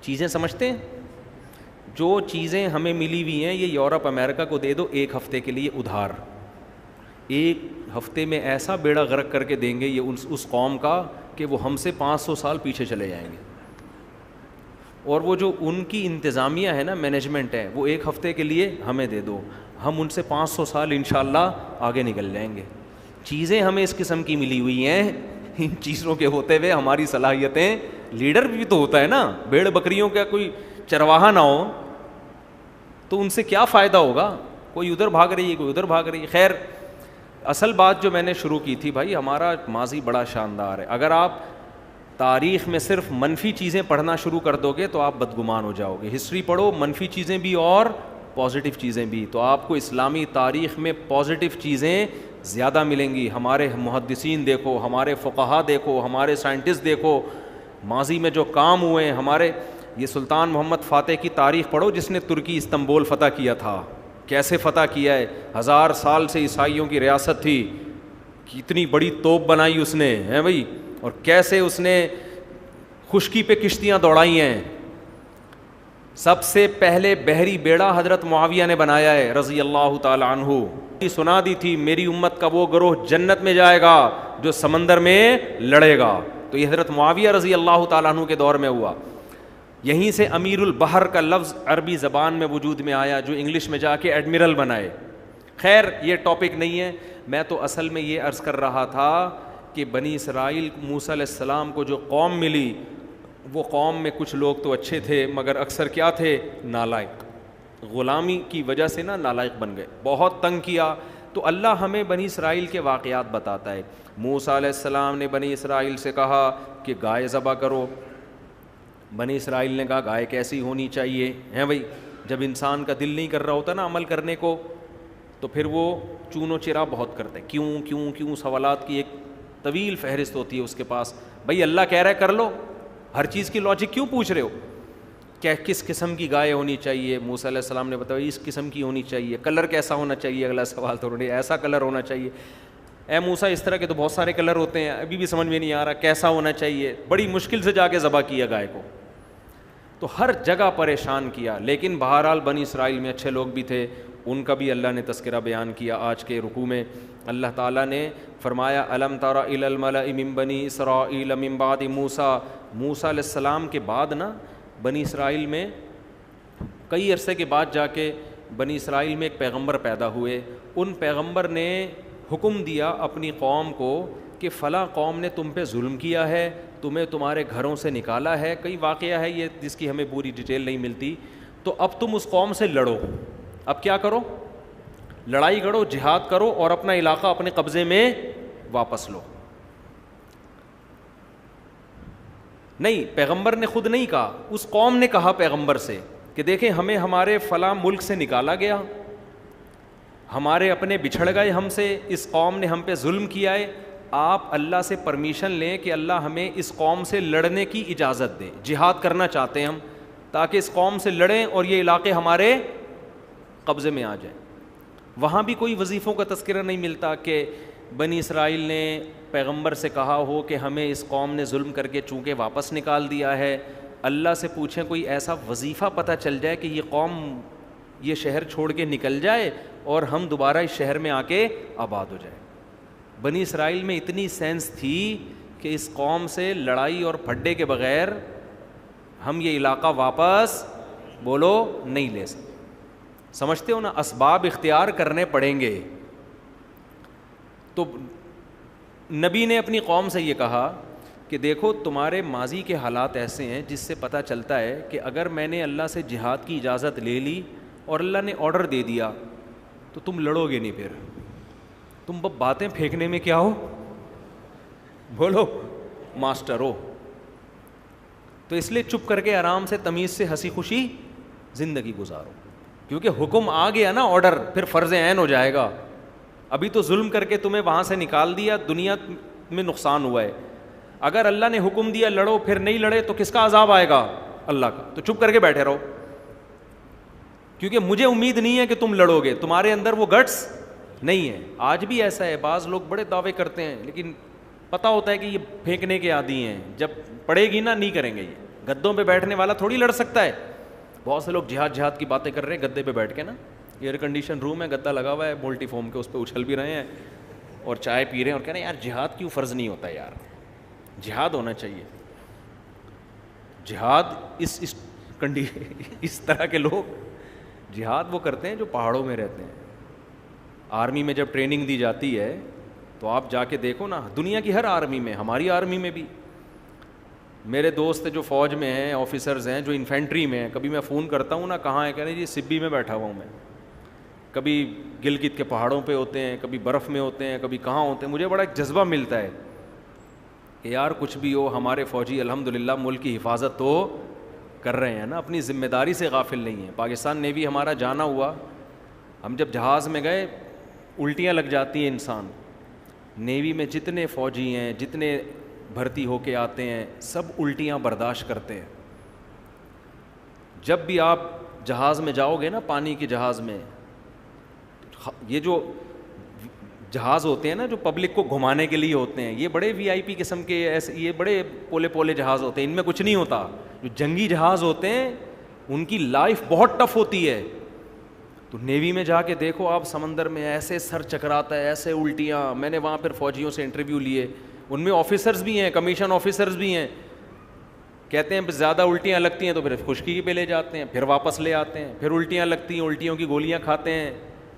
چیزیں سمجھتے ہیں؟ جو چیزیں ہمیں ملی ہوئی ہیں یہ یورپ امریکہ کو دے دو 1 ہفتے کے لیے ادھار. 1 ہفتے میں ایسا بیڑا غرق کر کے دیں گے یہ اس قوم کا کہ وہ ہم سے 500 سال پیچھے چلے جائیں گے. اور وہ جو ان کی انتظامیہ ہے نا، مینجمنٹ ہے، وہ 1 ہفتے کے لیے ہمیں دے دو، ہم ان سے 500 سال انشاءاللہ آگے نکل جائیں گے. چیزیں ہمیں اس قسم کی ملی ہوئی ہیں، ان چیزوں کے ہوتے ہوئے ہماری صلاحیتیں، لیڈر بھی تو ہوتا ہے نا. بھیڑ بکریوں کا کوئی چرواہا نہ ہو تو ان سے کیا فائدہ ہوگا؟ کوئی ادھر بھاگ رہی ہے، کوئی ادھر بھاگ رہی ہے. خیر، اصل بات جو میں نے شروع کی تھی بھائی، ہمارا ماضی بڑا شاندار ہے. اگر آپ تاریخ میں صرف منفی چیزیں پڑھنا شروع کر دو گے تو آپ بدگمان ہو جاؤ گے. ہسٹری پڑھو, منفی چیزیں بھی اور پازیٹیو چیزیں بھی, تو آپ کو اسلامی تاریخ میں پازیٹیو چیزیں زیادہ ملیں گی. ہمارے محدثین دیکھو, ہمارے فقہا دیکھو, ہمارے سائنٹسٹ دیکھو, ماضی میں جو کام ہوئے ہیں ہمارے. یہ سلطان محمد فاتح کی تاریخ پڑھو جس نے ترکی استنبول فتح کیا تھا, کیسے فتح کیا ہے. 1000 سال سے عیسائیوں کی ریاست تھی, کتنی بڑی توپ بنائی اس نے ہیں بھائی, اور کیسے اس نے خشکی پہ کشتیاں دوڑائی ہیں. سب سے پہلے بحری بیڑا حضرت معاویہ نے بنایا ہے رضی اللہ تعالی عنہ. سنا دی تھی میری امت کا وہ گروہ جنت میں جائے گا جو سمندر میں لڑے گا, تو یہ حضرت معاویہ رضی اللہ تعالیٰ عنہ کے دور میں ہوا. یہیں سے امیر البحر کا لفظ عربی زبان میں وجود میں آیا, جو انگلش میں جا کے ایڈمرل بنائے. خیر یہ ٹاپک نہیں ہے, میں تو اصل میں یہ عرض کر رہا تھا کہ بنی اسرائیل موسیٰ علیہ السلام کو جو قوم ملی, وہ قوم میں کچھ لوگ تو اچھے تھے مگر اکثر کیا تھے, نالائق. غلامی کی وجہ سے نا نالائق بن گئے, بہت تنگ کیا. تو اللہ ہمیں بنی اسرائیل کے واقعات بتاتا ہے. موسیٰ علیہ السلام نے بنی اسرائیل سے کہا کہ گائے ذبح کرو. بنی اسرائیل نے کہا گائے کیسی ہونی چاہیے ہیں بھائی. جب انسان کا دل نہیں کر رہا ہوتا نا عمل کرنے کو, تو پھر وہ چون و چرا بہت کرتے ہیں. کیوں کیوں کیوں سوالات کی ایک طویل فہرست ہوتی ہے اس کے پاس. بھائی اللہ کہہ رہا ہے کر لو, ہر چیز کی لاجک کیوں پوچھ رہے ہو. کیا کس قسم کی گائے ہونی چاہیے؟ موسیٰ علیہ السلام نے بتایا اس قسم کی ہونی چاہیے. کلر کیسا ہونا چاہیے؟ اگلا سوال تو نہیں, ایسا کلر ہونا چاہیے. اے موسیٰ اس طرح کے تو بہت سارے کلر ہوتے ہیں, ابھی بھی سمجھ میں نہیں آ رہا کیسا ہونا چاہیے. بڑی مشکل سے جا کے ذبح کیا گائے کو, تو ہر جگہ پریشان کیا. لیکن بہرحال بنی اسرائیل میں اچھے لوگ بھی تھے, ان کا بھی اللہ نے تذکرہ بیان کیا. آج کے رکوع میں اللہ تعالیٰ نے فرمایا الم تر الی الملأ من بنی اسرائیل من بعد موسیٰ. موسیٰ علیہ السلام کے بعد نا بنی اسرائیل میں کئی عرصے کے بعد جا کے بنی اسرائیل میں ایک پیغمبر پیدا ہوئے. ان پیغمبر نے حکم دیا اپنی قوم کو کہ فلاں قوم نے تم پہ ظلم کیا ہے, تمہیں تمہارے گھروں سے نکالا ہے. کئی واقعہ ہے یہ جس کی ہمیں پوری ڈیٹیل نہیں ملتی. تو اب تم اس قوم سے لڑو. اب کیا کرو؟ لڑائی کرو, جہاد کرو اور اپنا علاقہ اپنے قبضے میں واپس لو. نہیں, پیغمبر نے خود نہیں کہا, اس قوم نے کہا پیغمبر سے کہ دیکھیں ہمیں ہمارے فلاں ملک سے نکالا گیا, ہمارے اپنے بچھڑ گئے ہم سے, اس قوم نے ہم پہ ظلم کیا ہے. آپ اللہ سے پرمیشن لیں کہ اللہ ہمیں اس قوم سے لڑنے کی اجازت دے. جہاد کرنا چاہتے ہیں ہم, تاکہ اس قوم سے لڑیں اور یہ علاقے ہمارے قبضے میں آ جائیں. وہاں بھی کوئی وظیفوں کا تذکرہ نہیں ملتا کہ بنی اسرائیل نے پیغمبر سے کہا ہو کہ ہمیں اس قوم نے ظلم کر کے چونکہ واپس نکال دیا ہے. اللہ سے پوچھیں کوئی ایسا وظیفہ پتہ چل جائے کہ یہ قوم یہ شہر چھوڑ کے نکل جائے اور ہم دوبارہ اس شہر میں آ کے آباد ہو جائے. بنی اسرائیل میں اتنی سینس تھی کہ اس قوم سے لڑائی اور پھڈے کے بغیر ہم یہ علاقہ واپس بولو نہیں لے سکتے. سمجھتے ہو نا, اسباب اختیار کرنے پڑیں گے. تو نبی نے اپنی قوم سے یہ کہا کہ دیکھو تمہارے ماضی کے حالات ایسے ہیں جس سے پتہ چلتا ہے کہ اگر میں نے اللہ سے جہاد کی اجازت لے لی اور اللہ نے آرڈر دے دیا تو تم لڑو گے نہیں. پھر تم باتیں پھینکنے میں کیا ہو, بولو ماسٹر ہو. تو اس لیے چپ کر کے آرام سے تمیز سے ہنسی خوشی زندگی گزارو, کیونکہ حکم آ گیا نا, آرڈر, پھر فرض عین ہو جائے گا. ابھی تو ظلم کر کے تمہیں وہاں سے نکال دیا, دنیا میں نقصان ہوا ہے. اگر اللہ نے حکم دیا لڑو, پھر نہیں لڑے تو کس کا عذاب آئے گا؟ اللہ کا. تو چپ کر کے بیٹھے رہو, کیونکہ مجھے امید نہیں ہے کہ تم لڑو گے, تمہارے اندر وہ گٹس نہیں ہے. آج بھی ایسا ہے, بعض لوگ بڑے دعوے کرتے ہیں لیکن پتہ ہوتا ہے کہ یہ پھینکنے کے عادی ہیں, جب پڑے گی نا نہیں کریں گے. یہ گدوں پہ بیٹھنے والا تھوڑی لڑ سکتا ہے. بہت سے لوگ جہاد کی باتیں کر رہے ہیں گدے پہ بیٹھ کے نا, ایئر کنڈیشن روم ہے, گدا لگا ہوا ہے ملٹی فارم کے, اس پہ اچھل بھی رہے ہیں اور چائے پی رہے ہیں اور کہہ رہے ہیں یار جہاد کیوں فرض نہیں ہوتا یار, جہاد ہونا چاہیے. جہاد اس طرح کے لوگ جہاد وہ کرتے ہیں جو پہاڑوں میں رہتے ہیں. آرمی میں جب ٹریننگ دی جاتی ہے تو آپ جا کے دیکھو نا, دنیا کی ہر آرمی میں, ہماری آرمی میں بھی. میرے دوست جو فوج میں ہیں, آفیسرز ہیں جو انفینٹری میں ہیں, کبھی میں فون کرتا ہوں نا کہاں ہے, کہہ رہے جی سبی میں بیٹھا ہوا ہوں میں. کبھی گلگت کے پہاڑوں پہ ہوتے ہیں, کبھی برف میں ہوتے ہیں, کبھی کہاں ہوتے ہیں. مجھے بڑا ایک جذبہ ملتا ہے کہ یار کچھ بھی ہو ہمارے فوجی الحمدللہ ملک کی حفاظت تو کر رہے ہیں نا, اپنی ذمہ داری سے غافل نہیں ہیں. پاکستان نیوی ہمارا جانا ہوا, ہم جب جہاز میں گئے الٹیاں لگ جاتی ہیں انسان. نیوی میں جتنے فوجی ہیں, جتنے بھرتی ہو کے آتے ہیں, سب الٹیاں برداشت کرتے ہیں. جب بھی آپ جہاز میں جاؤ گے نا, پانی کے جہاز میں, یہ جو جہاز ہوتے ہیں نا جو پبلک کو گھمانے کے لیے ہوتے ہیں, یہ بڑے وی آئی پی قسم کے ایسے, یہ بڑے پولے پولے جہاز ہوتے ہیں, ان میں کچھ نہیں ہوتا. جو جنگی جہاز ہوتے ہیں ان کی لائف بہت ٹف ہوتی ہے. تو نیوی میں جا کے دیکھو آپ, سمندر میں ایسے سر چکراتا ہے, ایسے الٹیاں. میں نے وہاں پھر فوجیوں سے انٹرویو لیے, ان میں آفیسرز بھی ہیں, کمیشن آفیسرز بھی ہیں. کہتے ہیں زیادہ الٹیاں لگتی ہیں تو پھر خشکی پہ لے جاتے ہیں, پھر واپس لے آتے ہیں. پھر الٹیاں لگتی ہیں, الٹیوں کی گولیاں کھاتے ہیں.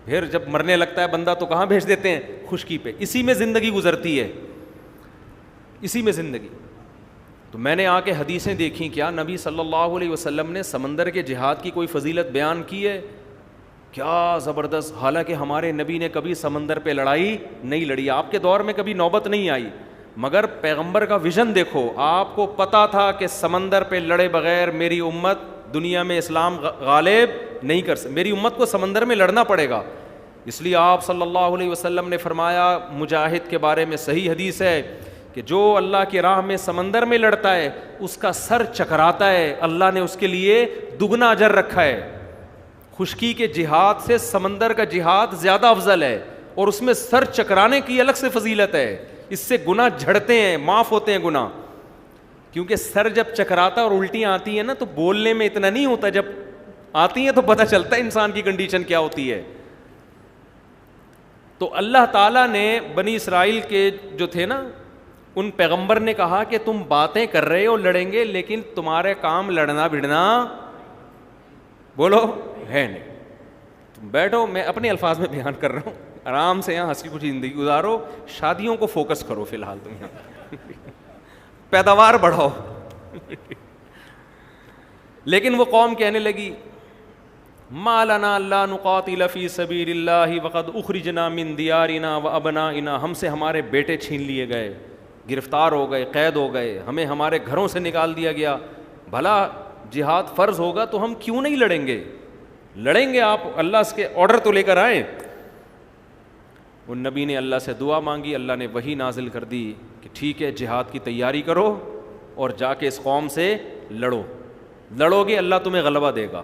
پھر جب مرنے لگتا ہے بندہ تو کہاں بھیج دیتے ہیں, خشکی پہ. اسی میں زندگی گزرتی ہے, اسی میں زندگی. تو میں نے آ کے حدیثیں دیکھیں, کیا نبی صلی اللہ علیہ وسلم نے سمندر کے جہاد کی کوئی فضیلت بیان کی ہے؟ کیا زبردست. حالانکہ ہمارے نبی نے کبھی سمندر پہ لڑائی نہیں لڑی, آپ کے دور میں کبھی نوبت نہیں آئی, مگر پیغمبر کا ویژن دیکھو. آپ کو پتا تھا کہ سمندر پہ لڑے بغیر میری امت دنیا میں اسلام غالب نہیں کر سکتی, میری امت کو سمندر میں لڑنا پڑے گا. اس لیے آپ صلی اللہ علیہ وسلم نے فرمایا, مجاہد کے بارے میں صحیح حدیث ہے کہ جو اللہ کی راہ میں سمندر میں لڑتا ہے اس کا سر چکراتا ہے, اللہ نے اس کے لیے دگنا اجر رکھا ہے. خشکی کے جہاد سے سمندر کا جہاد زیادہ افضل ہے, اور اس میں سر چکرانے کی الگ سے فضیلت ہے. اس سے گناہ جھڑتے ہیں, معاف ہوتے ہیں گناہ. کیونکہ سر جب چکراتا اور الٹیاں آتی ہیں نا تو بولنے میں اتنا نہیں ہوتا, جب آتی ہیں تو پتہ چلتا ہے انسان کی کنڈیشن کیا ہوتی ہے. تو اللہ تعالیٰ نے بنی اسرائیل کے جو تھے نا, ان پیغمبر نے کہا کہ تم باتیں کر رہے ہو لڑیں گے, لیکن تمہارے کام لڑنا بھڑنا بولو ہے نہیں. تم بیٹھو, میں اپنے الفاظ میں بیان کر رہا ہوں, آرام سے یہاں ہنسی خوشی زندگی گزارو, شادیوں کو فوکس کرو فی الحال, تم یہاں پیداوار بڑھاؤ. لیکن وہ قوم کہنے لگی, ما لنا لا نقاتل فی سبیل اللہ وقد اخرجنا من دیارنا وابنائنا. ہم سے ہمارے بیٹے چھین لیے گئے, گرفتار ہو گئے, قید ہو گئے, ہمیں ہمارے گھروں سے نکال دیا گیا. بھلا جہاد فرض ہوگا تو ہم کیوں نہیں لڑیں گے؟ لڑیں گے, آپ اللہ اس کے آرڈر تو لے کر آئیں. ان نبی نے اللہ سے دعا مانگی, اللہ نے وحی نازل کر دی کہ ٹھیک ہے جہاد کی تیاری کرو اور جا کے اس قوم سے لڑو, لڑو گے اللہ تمہیں غلبہ دے گا.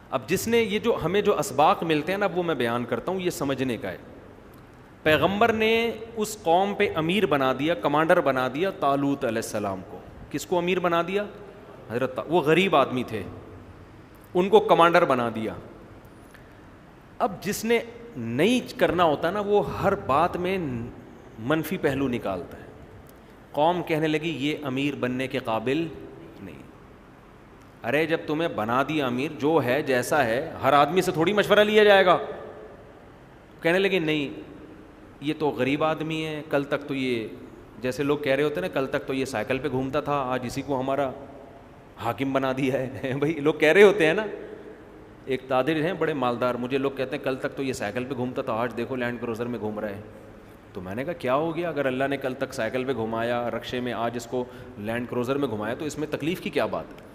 اب جس نے یہ جو ہمیں جو اسباق ملتے ہیں نا, وہ میں بیان کرتا ہوں, یہ سمجھنے کا ہے. پیغمبر نے اس قوم پہ امیر بنا دیا, کمانڈر بنا دیا طالوت علیہ السلام کو. کس کو امیر بنا دیا؟ حضرت, وہ غریب آدمی تھے, ان کو کمانڈر بنا دیا. اب جس نے نہیں کرنا ہوتا نا, وہ ہر بات میں منفی پہلو نکالتا ہے. قوم کہنے لگی یہ امیر بننے کے قابل نہیں. ارے جب تمہیں بنا دیا امیر, جو ہے جیسا ہے, ہر آدمی سے تھوڑی مشورہ لیا جائے گا. کہنے لگے نہیں, یہ تو غریب آدمی ہے, کل تک تو یہ, جیسے لوگ کہہ رہے ہوتے ہیں نا, کل تک تو یہ سائیکل پہ گھومتا تھا, آج اسی کو ہمارا حاکم بنا دیا ہے. بھائی لوگ کہہ رہے ہوتے ہیں نا, ایک تاجر ہیں بڑے مالدار, مجھے لوگ کہتے ہیں کل تک تو یہ سائیکل پہ گھومتا تھا, آج دیکھو لینڈ کروزر میں گھوم رہا ہے. تو میں نے کہا کیا ہو گیا, اگر اللہ نے کل تک سائیکل پہ گھمایا, رکشے میں, آج اس کو لینڈ کروزر میں گھمایا, تو اس میں تکلیف کی کیا بات ہے؟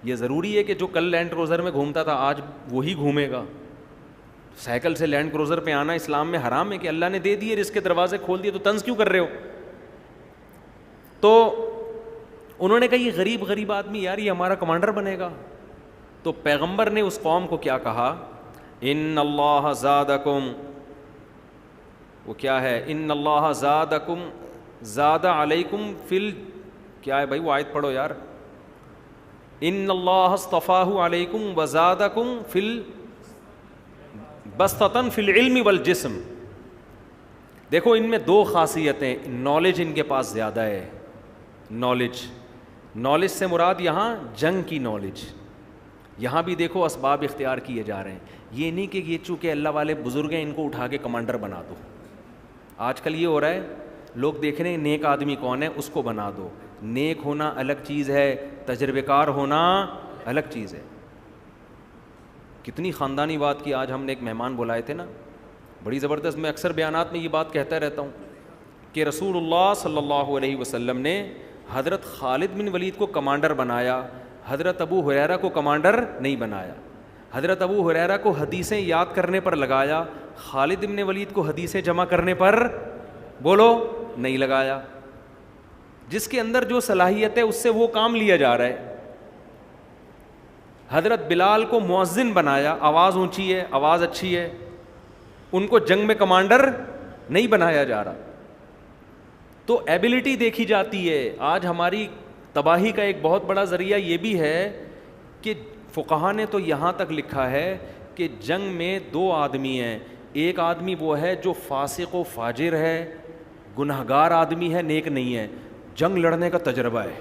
یہ ضروری ہے کہ جو کل لینڈ کروزر میں گھومتا تھا آج وہی گھومے گا؟ سائیکل سے لینڈ کروزر پہ آنا اسلام میں حرام ہے کہ اللہ نے دے دیے, رزق کے دروازے کھول دیے, تو طنز کیوں کر رہے ہو؟ تو انہوں نے کہا یہ غریب آدمی, یار یہ ہمارا کمانڈر بنے گا. تو پیغمبر نے اس قوم کو کیا کہا, ان اللہ زادکم, وہ کیا ہے, ان اللہ زادکم زاد علیکم فل, کیا ہے بھائی وہ آیت پڑھو یار, ان اللہ اصطفاہ علیکم وزادکم فل بسطۃ فی العلم والجسم. دیکھو ان میں دو خاصیتیں, نالج ان کے پاس زیادہ ہے. نالج سے مراد یہاں جنگ کی نالج. یہاں بھی دیکھو اسباب اختیار کیے جا رہے ہیں. یہ نہیں کہ یہ چونکہ اللہ والے بزرگ ہیں ان کو اٹھا کے کمانڈر بنا دو. آج کل یہ ہو رہا ہے, لوگ دیکھ رہے ہیں نیک آدمی کون ہے, اس کو بنا دو. نیک ہونا الگ چیز ہے, تجربہ کار ہونا الگ چیز ہے. کتنی خاندانی بات کی. آج ہم نے ایک مہمان بلائے تھے نا, بڑی زبردست. میں اکثر بیانات میں یہ بات کہتا رہتا ہوں کہ رسول اللہ صلی اللہ علیہ وسلم نے حضرت خالد بن ولید کو کمانڈر بنایا, حضرت ابو ہریرہ کو کمانڈر نہیں بنایا. حضرت ابو ہریرہ کو حدیثیں یاد کرنے پر لگایا, خالد بن ولید کو حدیثیں جمع کرنے پر بولو نہیں لگایا. جس کے اندر جو صلاحیت ہے اس سے وہ کام لیا جا رہا ہے. حضرت بلال کو مؤذن بنایا, آواز اونچی ہے, آواز اچھی ہے, ان کو جنگ میں کمانڈر نہیں بنایا جا رہا. تو ایبلٹی دیکھی جاتی ہے. آج ہماری تباہی کا ایک بہت بڑا ذریعہ یہ بھی ہے کہ فقہا نے تو یہاں تک لکھا ہے کہ جنگ میں دو آدمی ہیں. ایک آدمی وہ ہے جو فاسق و فاجر ہے, گنہگار آدمی ہے, نیک نہیں ہے, جنگ لڑنے کا تجربہ ہے,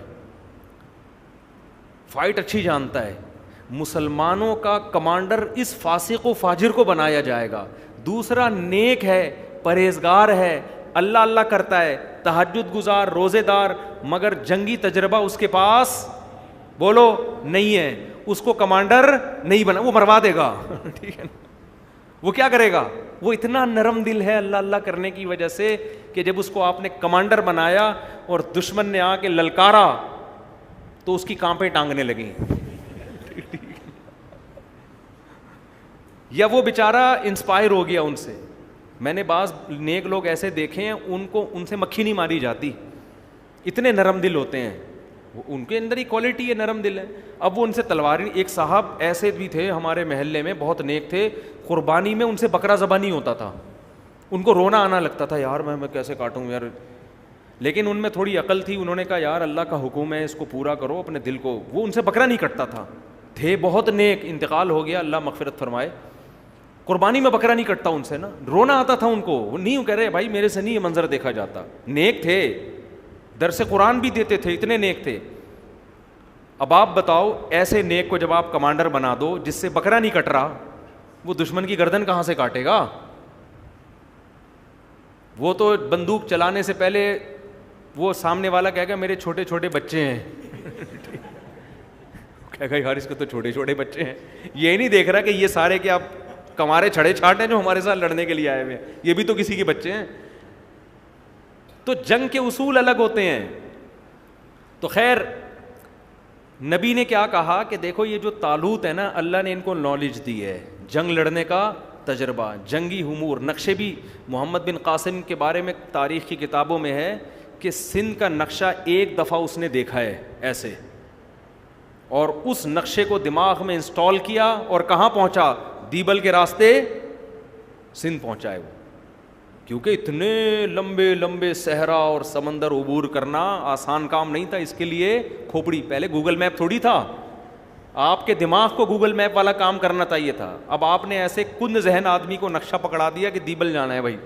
فائٹ اچھی جانتا ہے. مسلمانوں کا کمانڈر اس فاسق و فاجر کو بنایا جائے گا. دوسرا نیک ہے, پرہیزگار ہے, اللہ اللہ کرتا ہے, تہجد گزار, روزے دار, مگر جنگی تجربہ اس کے پاس بولو نہیں ہے, اس کو کمانڈر نہیں بنا, وہ مروا دے گا. ٹھیک ہے نا, وہ کیا کرے گا؟ وہ اتنا نرم دل ہے اللہ اللہ کرنے کی وجہ سے کہ جب اس کو آپ نے کمانڈر بنایا اور دشمن نے آ کے للکارا تو اس کی کانپیں ٹانگنے لگیں. یا وہ بیچارہ انسپائر ہو گیا ان سے. میں نے بعض نیک لوگ ایسے دیکھے ہیں, ان سے مکھی نہیں ماری جاتی, اتنے نرم دل ہوتے ہیں, ان کے اندر ہی کوالٹی ہے, نرم دل ہے. اب وہ ان سے تلوار, ایک صاحب ایسے بھی تھے ہمارے محلے میں, بہت نیک تھے, قربانی میں ان سے بکرا ذبح نہیں ہوتا تھا, ان کو رونا آنا لگتا تھا, یار میں کیسے کاٹوں یار. لیکن ان میں تھوڑی عقل تھی, انہوں نے کہا یار اللہ کا حکم ہے, اس کو پورا کرو اپنے دل کو. وہ ان سے بکرا نہیں کٹتا تھا, تھے بہت نیک, انتقال ہو گیا, اللہ مغفرت فرمائے. قربانی میں بکرا نہیں کٹتا ان سے نا, رونا آتا تھا ان کو. وہ نہیں کہہ رہے بھائی میرے سے نہیں یہ منظر دیکھا جاتا. نیک تھے, درس قرآن بھی دیتے تھے, اتنے نیک تھے. اب آپ بتاؤ ایسے نیک کو جب آپ کمانڈر بنا دو جس سے بکرا نہیں کٹ رہا, وہ دشمن کی گردن کہاں سے کاٹے گا؟ وہ تو بندوق چلانے سے پہلے وہ سامنے والا کہے گا میرے چھوٹے چھوٹے بچے ہیں, کہے گا یار اس کے تو چھوٹے چھوٹے بچے ہیں. یہ نہیں دیکھ رہا کہ یہ سارے کیا کمارے چھڑے چھاٹ ہیں جو ہمارے ساتھ لڑنے کے لیے آئے ہوئے ہیں, یہ بھی تو کسی کے بچے ہیں. تو جنگ کے اصول الگ ہوتے ہیں. تو خیر نبی نے کیا کہا کہ دیکھو یہ جو طالوت ہے نا, اللہ نے ان کو نالج دی ہے, جنگ لڑنے کا تجربہ, جنگی امور. نقشے بھی محمد بن قاسم کے بارے میں تاریخ کی کتابوں میں ہے کہ سندھ کا نقشہ ایک دفعہ اس نے دیکھا ہے ایسے, اور اس نقشے کو دماغ میں انسٹال کیا اور کہاں پہنچا؟ دیبل کے راستے سندھ پہنچائے وہ. کیونکہ اتنے لمبے لمبے صحرا اور سمندر عبور کرنا آسان کام نہیں تھا. اس کے لیے کھوپڑی, پہلے گوگل میپ تھوڑی تھا, آپ کے دماغ کو گوگل میپ والا کام کرنا چاہیے تھا. اب آپ نے ایسے کند ذہن آدمی کو نقشہ پکڑا دیا کہ دیبل جانا ہے بھائی,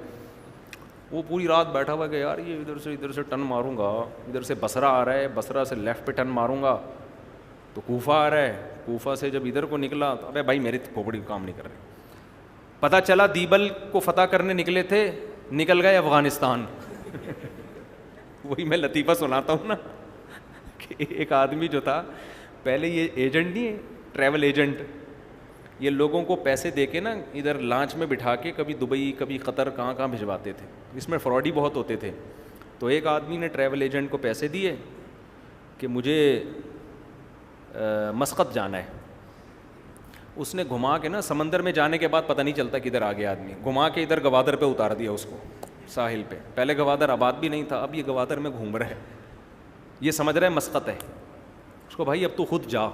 وہ پوری رات بیٹھا ہوا کہ یار یہ ادھر سے ٹن ماروں گا, ادھر سے بصرہ آ رہا ہے, بصرہ سے لیفٹ پہ ٹن ماروں گا تو کوفہ آ رہا ہے, کوفہ سے جب ادھر کو نکلا تو ابے بھائی میری کھوپڑی کام نہیں کر رہی. پتہ چلا دیبل کو فتح کرنے نکلے تھے, نکل گئے افغانستان. وہی میں لطیفہ سناتا ہوں نا کہ ایک آدمی جو تھا, پہلے یہ ایجنٹ نہیں ہے, ٹریول ایجنٹ, یہ لوگوں کو پیسے دے کے نا ادھر لانچ میں بٹھا کے کبھی دبئی کبھی قطر کہاں کہاں بھجواتے تھے. اس میں فراڈی بہت ہوتے تھے. تو ایک آدمی نے ٹریول ایجنٹ کو پیسے دیے کہ مجھے مسقط جانا ہے. اس نے گھما کے نا سمندر میں جانے کے بعد پتہ نہیں چلتا کدھر آ گیا آدمی, گھما کے ادھر گوادر پہ اتار دیا اس کو, ساحل پہ. پہلے گوادر آباد بھی نہیں تھا, اب یہ گوادر میں گھوم رہا ہے, یہ سمجھ رہا ہے مسقط ہے. اس کو بھائی اب تو خود جا.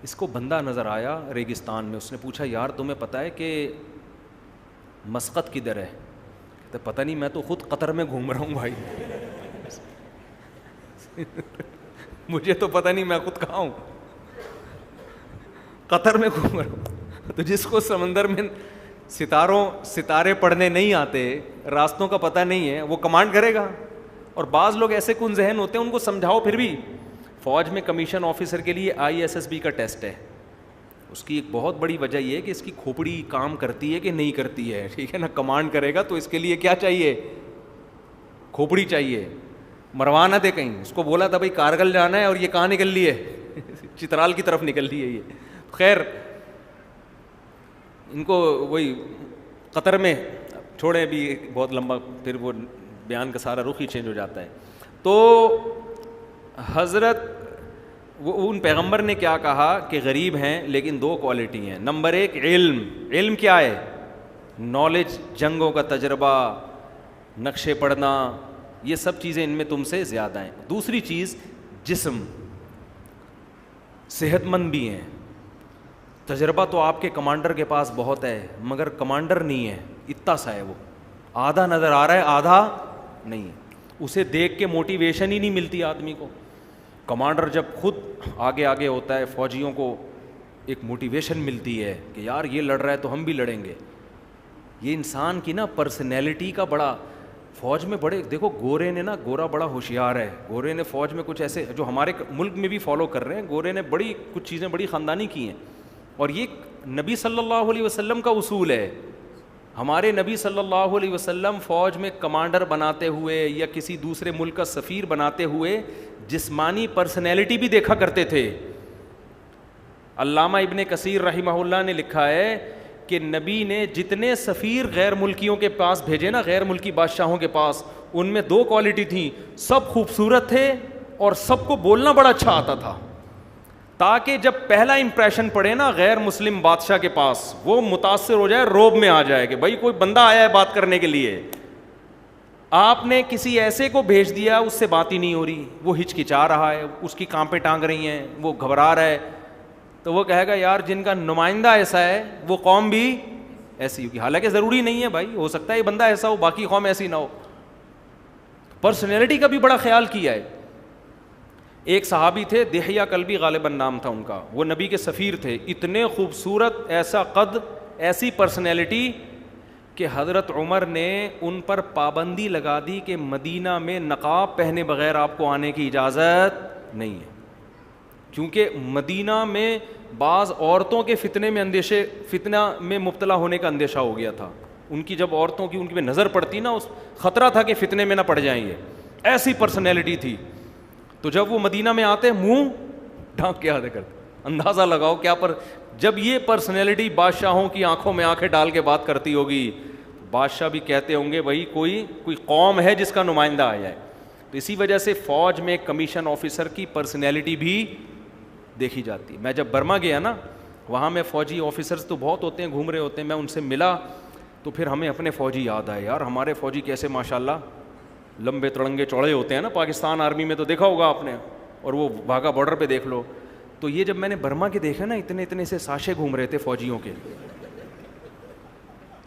اس کو بندہ نظر آیا ریگستان میں, اس نے پوچھا یار تمہیں پتہ ہے کہ مسقط کدھر ہے؟ کہتے پتہ نہیں, میں تو خود قطر میں گھوم رہا ہوں بھائی. مجھے تو پتہ نہیں میں خود کہاں ہوں, قطر میں گھوم رہا ہوں. تو جس کو سمندر میں ستارے پڑھنے نہیں آتے, راستوں کا پتہ نہیں ہے, وہ کمانڈ کرے گا. اور بعض لوگ ایسے کن ذہن ہوتے ہیں, ان کو سمجھاؤ پھر بھی. فوج میں کمیشن آفیسر کے لیے ISSB کا ٹیسٹ ہے. اس کی ایک بہت بڑی وجہ یہ ہے کہ اس کی کھوپڑی کام کرتی ہے کہ نہیں کرتی ہے. ٹھیک ہے نا, کمانڈ کرے گا تو اس کے لیے کیا چاہیے؟ کھوپڑی چاہیے. مروا نہ دے کہیں. اس کو بولا تھا بھائی کارگل جانا ہے اور یہ کہاں نکل لی ہے؟ چترال کی طرف نکل لی ہے یہ. خیر ان کو وہی قطر میں چھوڑے, بھی بہت لمبا, پھر وہ بیان کا سارا رخ ہی چینج ہو جاتا ہے. تو حضرت ان پیغمبر نے کیا کہا کہ غریب ہیں لیکن دو کوالٹی ہیں. نمبر ایک علم. علم کیا ہے؟ نالج, جنگوں کا تجربہ, نقشے پڑھنا, یہ سب چیزیں ان میں تم سے زیادہ ہیں. دوسری چیز جسم, صحت مند بھی ہیں. تجربہ تو آپ کے کمانڈر کے پاس بہت ہے مگر کمانڈر نہیں ہے, اتنا سا ہے, وہ آدھا نظر آ رہا ہے آدھا نہیں ہے. اسے دیکھ کے موٹیویشن ہی نہیں ملتی آدمی کو. کمانڈر جب خود آگے آگے ہوتا ہے فوجیوں کو ایک موٹیویشن ملتی ہے کہ یار یہ لڑ رہا ہے تو ہم بھی لڑیں گے. یہ انسان کی نا پرسنالٹی کا بڑا, فوج میں بڑے دیکھو گورے نے نا, گورا بڑا ہوشیار ہے, گورے نے فوج میں کچھ ایسے جو ہمارے ملک میں بھی فالو کر رہے ہیں, گورے نے بڑی کچھ چیزیں بڑی خاندانی کی ہیں. اور یہ نبی صلی اللہ علیہ وسلم کا اصول ہے. ہمارے نبی صلی اللہ علیہ وسلم فوج میں کمانڈر بناتے ہوئے یا کسی دوسرے ملک کا سفیر بناتے ہوئے جسمانی پرسنالٹی بھی دیکھا کرتے تھے. علامہ ابن کثیر رحمہ اللہ نے لکھا ہے کہ نبی نے جتنے سفیر غیر ملکیوں کے پاس بھیجے نا, غیر ملکی بادشاہوں کے پاس, ان میں دو کوالٹی تھیں. سب خوبصورت تھے اور سب کو بولنا بڑا اچھا آتا تھا, تاکہ جب پہلا امپریشن پڑے نا غیر مسلم بادشاہ کے پاس وہ متاثر ہو جائے, روب میں آ جائے کہ بھائی کوئی بندہ آیا ہے بات کرنے کے لیے. آپ نے کسی ایسے کو بھیج دیا اس سے بات ہی نہیں ہو رہی, وہ ہچکچا رہا ہے, اس کی کانپیں ٹانگ رہی ہیں, وہ گھبرا رہا ہے, تو وہ کہے گا یار جن کا نمائندہ ایسا ہے وہ قوم بھی ایسی ہوگی. حالانکہ ضروری نہیں ہے بھائی, ہو سکتا ہے یہ بندہ ایسا ہو باقی قوم ایسی نہ ہو. پرسنالٹی کا بھی بڑا خیال کیا ہے. ایک صحابی تھے دحیہ کلبی غالباً نام تھا ان کا, وہ نبی کے سفیر تھے. اتنے خوبصورت, ایسا قد, ایسی پرسنالٹی کہ حضرت عمر نے ان پر پابندی لگا دی کہ مدینہ میں نقاب پہنے بغیر آپ کو آنے کی اجازت نہیں ہے, کیونکہ مدینہ میں بعض عورتوں کے فتنہ میں مبتلا ہونے کا اندیشہ ہو گیا تھا. ان کی جب عورتوں کی ان کی نظر پڑتی نا, اس خطرہ تھا کہ فتنے میں نہ پڑ جائیں گے. ایسی پرسنالٹی تھی. تو جب وہ مدینہ میں آتے منہ ڈھانک کے آتے کرتے, اندازہ لگاؤ کیا پر, جب یہ پرسنالٹی بادشاہوں کی آنکھوں میں آنکھیں ڈال کے بات کرتی ہوگی, بادشاہ بھی کہتے ہوں گے بھائی کوئی قوم ہے جس کا نمائندہ آیا ہے. تو اسی وجہ سے فوج میں کمیشن آفیسر کی پرسنالٹی بھی دیکھی جاتی. میں جب برما گیا نا, وہاں میں فوجی آفیسرز تو بہت ہوتے ہیں, گھوم رہے ہوتے ہیں, میں ان سے ملا تو پھر ہمیں اپنے فوجی یاد آئے. یار ہمارے فوجی کیسے ماشاءاللہ لمبے تڑنگے چوڑے ہوتے ہیں نا, پاکستان آرمی میں تو دیکھا ہوگا آپ نے, اور وہ واگا بارڈر پہ دیکھ لو. تو یہ جب میں نے برما کے دیکھا نا, اتنے سے ساشے گھوم رہے تھے فوجیوں کے.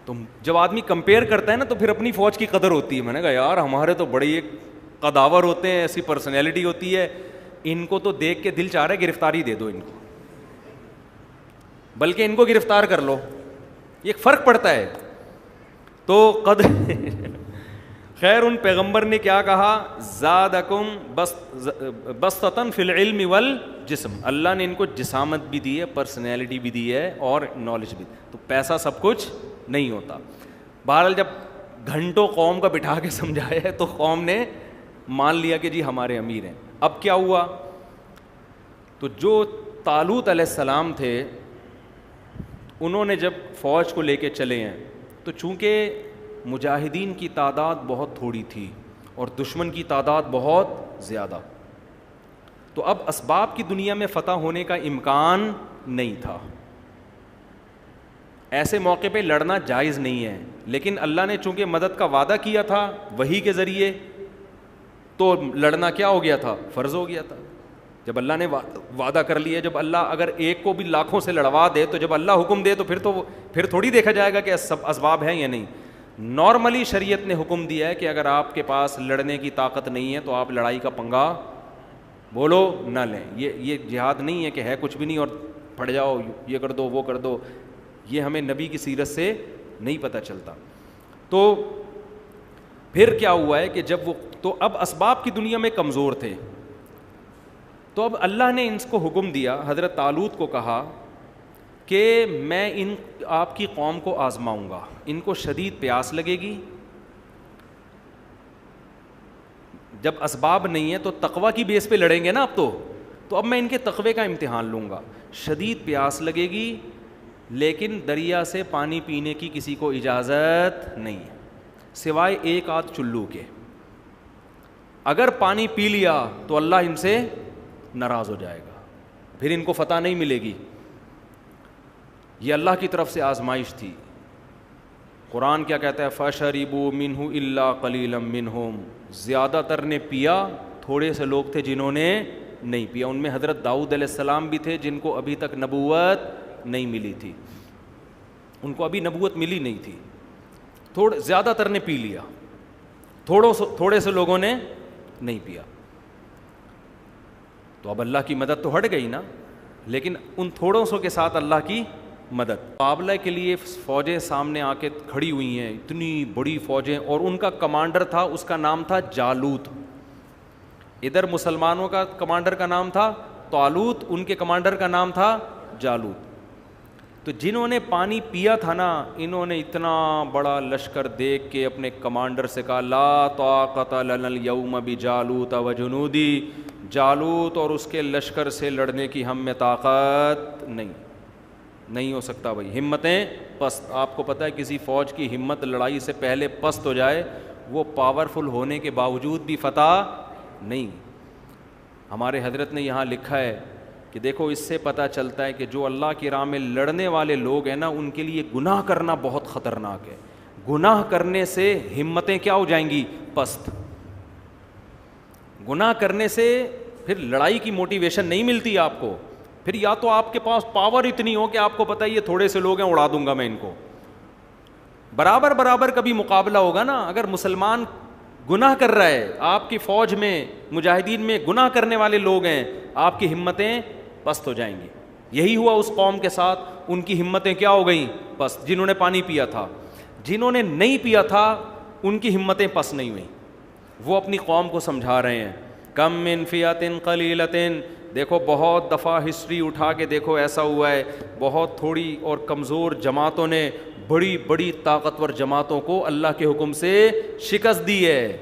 تو جب آدمی کمپیئر کرتا ہے نا تو پھر اپنی فوج کی قدر ہوتی ہے. میں نے کہا یار ہمارے تو بڑے ایک قداور ہوتے ہیں, ایسی پرسنالٹی ہوتی ہے, ان کو تو دیکھ کے دل چاہ رہا ہے گرفتاری دے دو ان کو, بلکہ ان کو گرفتار کر لو. یہ فرق پڑتا ہے. تو خیر ان پیغمبر نے کیا کہا, زادکم بسطتن فی العلم والجسم. اللہ نے ان کو جسامت بھی دی ہے, پرسنالٹی بھی دی ہے اور نالج بھی. تو پیسہ سب کچھ نہیں ہوتا. بہرحال جب گھنٹوں قوم کا بٹھا کے سمجھایا ہے تو قوم نے مان لیا کہ جی ہمارے امیر ہیں. اب کیا ہوا, تو جو طالوت علیہ السلام تھے انہوں نے جب فوج کو لے کے چلے ہیں تو چونکہ مجاہدین کی تعداد بہت تھوڑی تھی اور دشمن کی تعداد بہت زیادہ, تو اب اسباب کی دنیا میں فتح ہونے کا امکان نہیں تھا. ایسے موقع پہ لڑنا جائز نہیں ہے, لیکن اللہ نے چونکہ مدد کا وعدہ کیا تھا وحی کے ذریعے, تو لڑنا کیا ہو گیا تھا, فرض ہو گیا تھا. جب اللہ نے وعدہ کر لیا, جب اللہ اگر ایک کو بھی لاکھوں سے لڑوا دے, تو جب اللہ حکم دے تو پھر تھوڑی دیکھا جائے گا کہ اسباب ہیں یا نہیں. نارملی شریعت نے حکم دیا ہے کہ اگر آپ کے پاس لڑنے کی طاقت نہیں ہے تو آپ لڑائی کا پنگا بولو نہ لیں. یہ جہاد نہیں ہے کہ ہے کچھ بھی نہیں اور پڑ جاؤ, یہ کر دو وہ کر دو. یہ ہمیں نبی کی سیرت سے نہیں پتہ چلتا. تو پھر کیا ہوا ہے کہ جب وہ, تو اب اسباب کی دنیا میں کمزور تھے, تو اب اللہ نے ان کو حکم دیا, حضرت طالوت کو کہا کہ میں آپ کی قوم کو آزماؤں گا, ان کو شدید پیاس لگے گی, جب اسباب نہیں ہے تو تقوی کی بیس پہ لڑیں گے نا اب تو اب میں ان کے تقوی کا امتحان لوں گا. شدید پیاس لگے گی لیکن دریا سے پانی پینے کی کسی کو اجازت نہیں ہے سوائے ایک آدھ چلو کے. اگر پانی پی لیا تو اللہ ان سے ناراض ہو جائے گا، پھر ان کو فتح نہیں ملے گی. یہ اللہ کی طرف سے آزمائش تھی. قرآن کیا کہتا ہے؟ فَشَرِبُوا مِنْهُ إِلَّا قَلِيلًا مِّنْهُمْ. زیادہ تر نے پیا، تھوڑے سے لوگ تھے جنہوں نے نہیں پیا. ان میں حضرت داؤد علیہ السلام بھی تھے جن کو ابھی تک نبوت نہیں ملی تھی، ان کو ابھی نبوت ملی نہیں تھی. زیادہ تر نے پی لیا، تھوڑے سے لوگوں نے نہیں پیا. تو اب اللہ کی مدد تو ہٹ گئی نا، لیکن ان تھوڑوں سو کے ساتھ اللہ کی مدد. مقابلہ کے لیے فوجیں سامنے آ کے کھڑی ہوئی ہیں، اتنی بڑی فوجیں، اور ان کا کمانڈر تھا، اس کا نام تھا جالوت. ادھر مسلمانوں کا کمانڈر کا نام تھا طالوت، ان کے کمانڈر کا نام تھا جالوت. تو جنہوں نے پانی پیا تھا نا، انہوں نے اتنا بڑا لشکر دیکھ کے اپنے کمانڈر سے کہا لا طاقت لنا اليوم بجالوت وجنودی. جالوت اور اس کے لشکر سے لڑنے کی ہم میں طاقت نہیں ہو سکتا. بھائی ہمتیں پست. آپ کو پتہ ہے کسی فوج کی ہمت لڑائی سے پہلے پست ہو جائے، وہ پاورفل ہونے کے باوجود بھی فتح نہیں. ہمارے حضرت نے یہاں لکھا ہے کہ دیکھو اس سے پتہ چلتا ہے کہ جو اللہ کی راہ میں لڑنے والے لوگ ہیں نا، ان کے لیے گناہ کرنا بہت خطرناک ہے. گناہ کرنے سے ہمتیں کیا ہو جائیں گی؟ پست. گناہ کرنے سے پھر لڑائی کی موٹیویشن نہیں ملتی آپ کو. پھر یا تو آپ کے پاس پاور اتنی ہو کہ آپ کو پتہ ہے یہ تھوڑے سے لوگ ہیں، اڑا دوں گا میں ان کو. برابر کبھی مقابلہ ہوگا نا. اگر مسلمان گناہ کر رہا ہے، آپ کی فوج میں مجاہدین میں گناہ کرنے والے لوگ ہیں، آپ کی ہمتیں پست ہو جائیں گی. یہی ہوا اس قوم کے ساتھ. ان کی ہمتیں کیا ہو گئیں؟ پست. جنہوں نے پانی پیا تھا. جنہوں نے نہیں پیا تھا ان کی ہمتیں پست نہیں ہوئیں. وہ اپنی قوم کو سمجھا رہے ہیں. کم من فئۃ قلیلۃ. دیکھو بہت دفعہ ہسٹری اٹھا کے دیکھو ایسا ہوا ہے، بہت تھوڑی اور کمزور جماعتوں نے بڑی بڑی طاقتور جماعتوں کو اللہ کے حکم سے شکست دی ہے.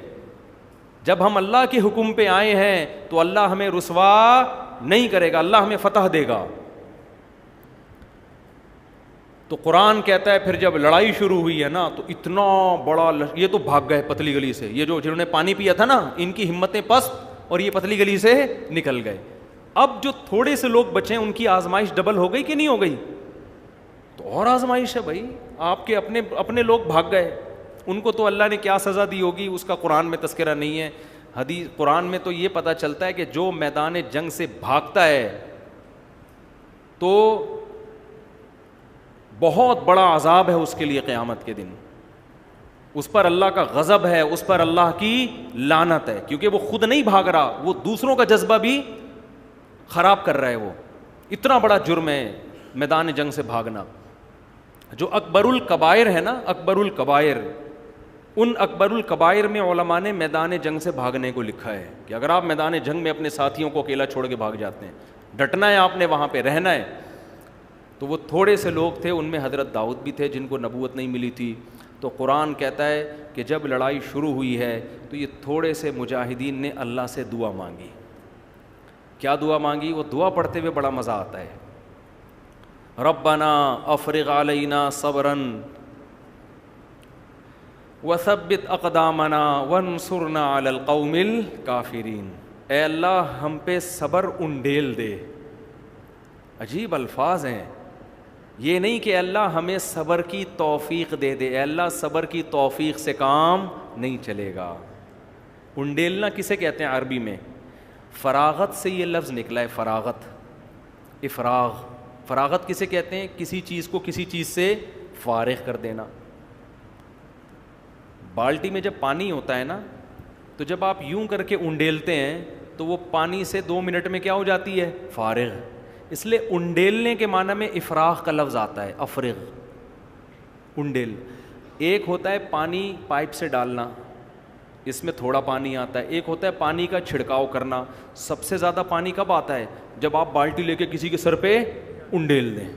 جب ہم اللہ کے حکم پہ آئے ہیں تو اللہ ہمیں رسوا نہیں کرے گا، اللہ ہمیں فتح دے گا. تو قرآن کہتا ہے پھر جب لڑائی شروع ہوئی ہے نا تو اتنا بڑا یہ تو بھاگ گئے پتلی گلی سے. یہ جنہوں نے پانی پیا تھا نا، ان کی ہمتیں پست اور یہ پتلی گلی سے نکل گئے. اب جو تھوڑے سے لوگ بچے ہیں ان کی آزمائش ڈبل ہو گئی کہ نہیں ہو گئی؟ تو اور آزمائش ہے بھائی. آپ کے اپنے لوگ بھاگ گئے، ان کو تو اللہ نے کیا سزا دی ہوگی اس کا قرآن میں تذکرہ نہیں ہے. حدیث قرآن میں تو یہ پتہ چلتا ہے کہ جو میدان جنگ سے بھاگتا ہے تو بہت بڑا عذاب ہے اس کے لیے قیامت کے دن. اس پر اللہ کا غضب ہے، اس پر اللہ کی لعنت ہے، کیونکہ وہ خود نہیں بھاگ رہا، وہ دوسروں کا جذبہ بھی خراب کر رہا ہے. وہ اتنا بڑا جرم ہے میدان جنگ سے بھاگنا. جو اکبر الکبائر ہے نا، اکبر الکبائر، ان اکبر الکبائر میں علماء نے میدان جنگ سے بھاگنے کو لکھا ہے کہ اگر آپ میدان جنگ میں اپنے ساتھیوں کو اکیلا چھوڑ کے بھاگ جاتے ہیں، ڈٹنا ہے آپ نے، وہاں پہ رہنا ہے. تو وہ تھوڑے سے لوگ تھے، ان میں حضرت داؤد بھی تھے جن کو نبوت نہیں ملی تھی. تو قرآن کہتا ہے کہ جب لڑائی شروع ہوئی ہے تو یہ تھوڑے سے مجاہدین نے اللہ سے دعا مانگی. کیا دعا مانگی؟ وہ دعا پڑھتے ہوئے بڑا مزہ آتا ہے. ربنا افرغ علینا صبرا وثبت اقدامنا وانصرنا علی القوم الکافرین. اے اللہ ہم پہ صبر انڈیل دے. عجیب الفاظ ہیں. یہ نہیں کہ اللہ ہمیں صبر کی توفیق دے دے. اے اللہ صبر کی توفیق سے کام نہیں چلے گا. انڈیلنا کسے کہتے ہیں عربی میں؟ فراغت سے یہ لفظ نکلا ہے. فراغت، افراغ. فراغت کسے کہتے ہیں؟ کسی چیز کو کسی چیز سے فارغ کر دینا. بالٹی میں جب پانی ہوتا ہے نا تو جب آپ یوں کر کے انڈیلتے ہیں تو وہ پانی سے 2 منٹ میں کیا ہو جاتی ہے؟ فارغ. اس لیے انڈیلنے کے معنی میں افراغ کا لفظ آتا ہے. افرغ، انڈیل. ایک ہوتا ہے پانی پائپ سے ڈالنا، اس میں تھوڑا پانی آتا ہے. ایک ہوتا ہے پانی کا چھڑکاؤ کرنا. سب سے زیادہ پانی کب آتا ہے؟ جب آپ بالٹی لے کے کسی کے سر پہ انڈیل دیں.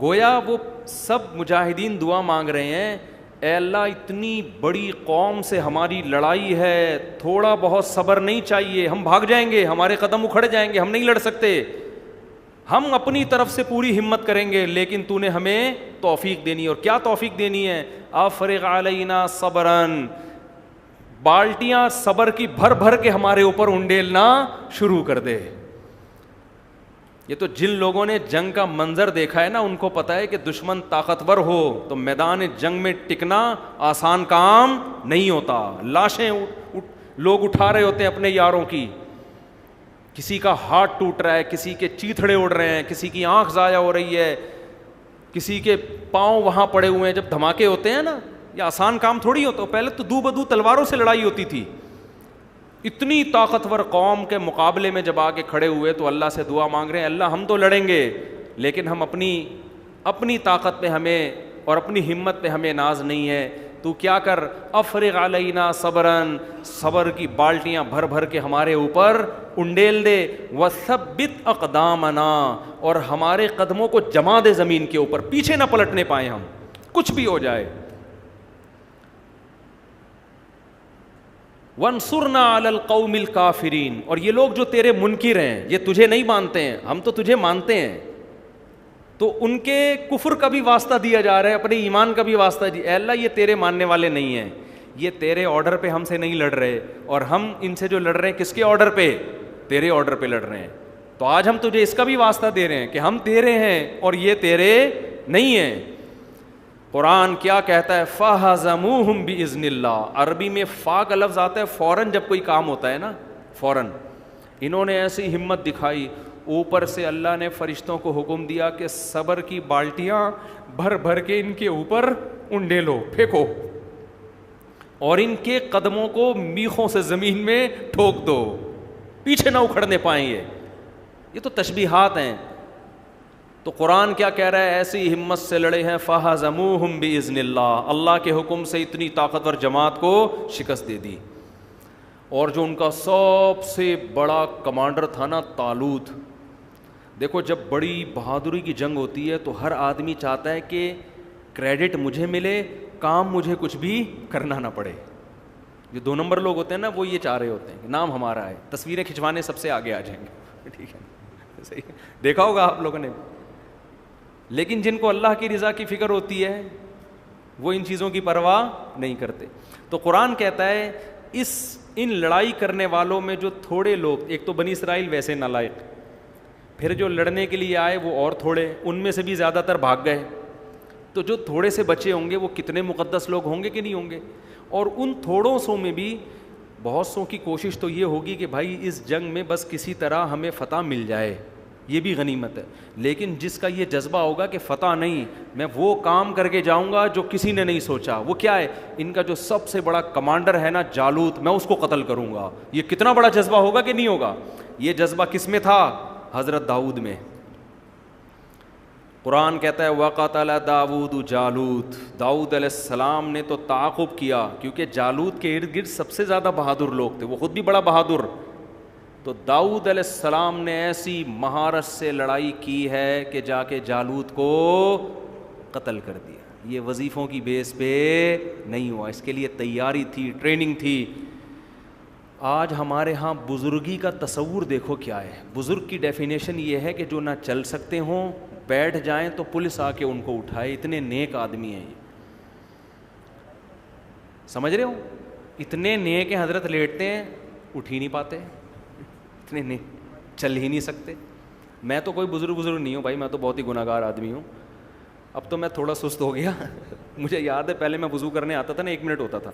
گویا وہ سب مجاہدین دعا مانگ رہے ہیں، اے اللہ اتنی بڑی قوم سے ہماری لڑائی ہے، تھوڑا بہت صبر نہیں چاہیے، ہم بھاگ جائیں گے، ہمارے قدم اکھڑ جائیں گے، ہم نہیں لڑ سکتے. ہم اپنی طرف سے پوری ہمت کریں گے، لیکن تو نے ہمیں توفیق دینی. اور کیا توفیق دینی ہے؟ افرغ علینا صبرا. بالٹیاں صبر کی بھر بھر کے ہمارے اوپر انڈیلنا شروع کر دے. یہ تو جن لوگوں نے جنگ کا منظر دیکھا ہے نا, ان کو پتا ہے کہ دشمن طاقتور ہو تو میدان جنگ میں ٹکنا آسان کام نہیں ہوتا. لاشیں لوگ اٹھا رہے ہوتے ہیں اپنے یاروں کی, کسی کا ہاتھ ٹوٹ رہا ہے, کسی کے چیتھڑے اڑ رہے ہیں, کسی کی آنکھ ضائع ہو رہی ہے, کسی کے پاؤں وہاں پڑے ہوئے ہیں. جب دھماکے ہوتے ہیں نا, یہ آسان کام تھوڑی ہوتا. پہلے تو دو بدو تلواروں سے لڑائی ہوتی تھی. اتنی طاقتور قوم کے مقابلے میں جب آ کے کھڑے ہوئے تو اللہ سے دعا مانگ رہے ہیں, اللہ ہم تو لڑیں گے لیکن ہم اپنی طاقت پہ ہمیں اور اپنی ہمت پہ ہمیں ناز نہیں ہے. تو کیا کر, افرغ علینا صبرن, صبر کی بالٹیاں بھر بھر کے ہمارے اوپر انڈیل دے. وثبت اقدامنا, اور ہمارے قدموں کو جما دے زمین کے اوپر, پیچھے نہ پلٹنے پائیں ہم, کچھ بھی ہو جائے. وانصرنا علی القوم الکافرین, اور یہ لوگ جو تیرے منکر ہیں, یہ تجھے نہیں مانتے ہیں, ہم تو تجھے مانتے ہیں, تو ان کے کفر کا بھی واسطہ دیا جا رہا ہے, اپنے ایمان کا بھی واسطہ. اے اللہ یہ تیرے ماننے والے نہیں ہیں, یہ تیرے آرڈر پہ ہم سے نہیں لڑ رہے, اور ہم ان سے جو لڑ رہے ہیں کس کے آرڈر پہ, تیرے آرڈر پہ لڑ رہے ہیں. تو آج ہم تجھے اس کا بھی واسطہ دے رہے ہیں کہ ہم تیرے ہیں اور یہ تیرے نہیں ہیں. قرآن کیا کہتا ہے, فَهَزَمُوهُمْ بِإِذْنِ اللَّهِ. عربی میں فا کا لفظ آتا ہے فوراً جب کوئی کام ہوتا ہے نا, فوراً. انہوں نے ایسی ہمت دکھائی, اوپر سے اللہ نے فرشتوں کو حکم دیا کہ صبر کی بالٹیاں بھر بھر کے ان کے اوپر انڈیلو, پھینکو, اور ان کے قدموں کو میخوں سے زمین میں ٹھوک دو, پیچھے نہ اکھڑنے پائیں. یہ تو تشبیہات ہیں. تو قرآن کیا کہہ رہا ہے, ایسی ہمت سے لڑے ہیں. فَهَزَمُوهُمْ بِإِذْنِ اللَّهِ, اللہ کے حکم سے اتنی طاقتور جماعت کو شکست دے دی. اور جو ان کا سب سے بڑا کمانڈر تھا نا, طالوت. دیکھو جب بڑی بہادری کی جنگ ہوتی ہے تو ہر آدمی چاہتا ہے کہ کریڈٹ مجھے ملے, کام مجھے کچھ بھی کرنا نہ پڑے. جو 2 نمبر لوگ ہوتے ہیں نا, وہ یہ چاہ رہے ہوتے ہیں کہ نام ہمارا ہے, تصویریں کھنچوانے سب سے آگے آ جائیں گے. ٹھیک ہے, صحیح دیکھا ہوگا آپ لوگوں نے. لیکن جن کو اللہ کی رضا کی فکر ہوتی ہے وہ ان چیزوں کی پرواہ نہیں کرتے. تو قرآن کہتا ہے ان لڑائی کرنے والوں میں جو تھوڑے لوگ, ایک تو بنی اسرائیل ویسے نالائق, پھر جو لڑنے کے لیے آئے وہ اور تھوڑے, ان میں سے بھی زیادہ تر بھاگ گئے. تو جو تھوڑے سے بچے ہوں گے وہ کتنے مقدس لوگ ہوں گے کہ نہیں ہوں گے. اور ان تھوڑوں سو میں بھی بہت سو کی کوشش تو یہ ہوگی کہ بھائی اس جنگ میں بس کسی طرح ہمیں فتح مل جائے, یہ بھی غنیمت ہے. لیکن جس کا یہ جذبہ ہوگا کہ فتح نہیں, میں وہ کام کر کے جاؤں گا جو کسی نے نہیں سوچا. وہ کیا ہے, ان کا جو سب سے بڑا کمانڈر ہے نا جالوت, میں اس کو قتل کروں گا. یہ کتنا بڑا جذبہ ہوگا کہ نہیں ہوگا. یہ جذبہ کس میں تھا, حضرت داؤد میں. قرآن کہتا ہے وَقَتَلَ دَاوُودُ جالوت, داؤد علیہ السلام نے تو تعاقب کیا, کیونکہ جالوت کے ارد گرد سب سے زیادہ بہادر لوگ تھے, وہ خود بھی بڑا بہادر. تو داؤد علیہ السلام نے ایسی مہارت سے لڑائی کی ہے کہ جا کے جالوت کو قتل کر دیا. یہ وظیفوں کی بیس پہ نہیں ہوا, اس کے لیے تیاری تھی, ٹریننگ تھی. آج ہمارے ہاں بزرگی کا تصور دیکھو کیا ہے. بزرگ کی ڈیفینیشن یہ ہے کہ جو نہ چل سکتے ہوں, بیٹھ جائیں تو پولیس آ کے ان کو اٹھائے. اتنے نیک آدمی ہیں, سمجھ رہے ہو, اتنے نیک ہیں. حضرت لیٹتے ہیں, اٹھ ہی نہیں پاتے, اتنے نیک, چل ہی نہیں سکتے. میں تو کوئی بزرگ نہیں ہوں بھائی, میں تو بہت ہی گناہ گار آدمی ہوں. اب تو میں تھوڑا سست ہو گیا. مجھے یاد ہے پہلے میں وضو کرنے آتا تھا نا, 1 منٹ ہوتا تھا,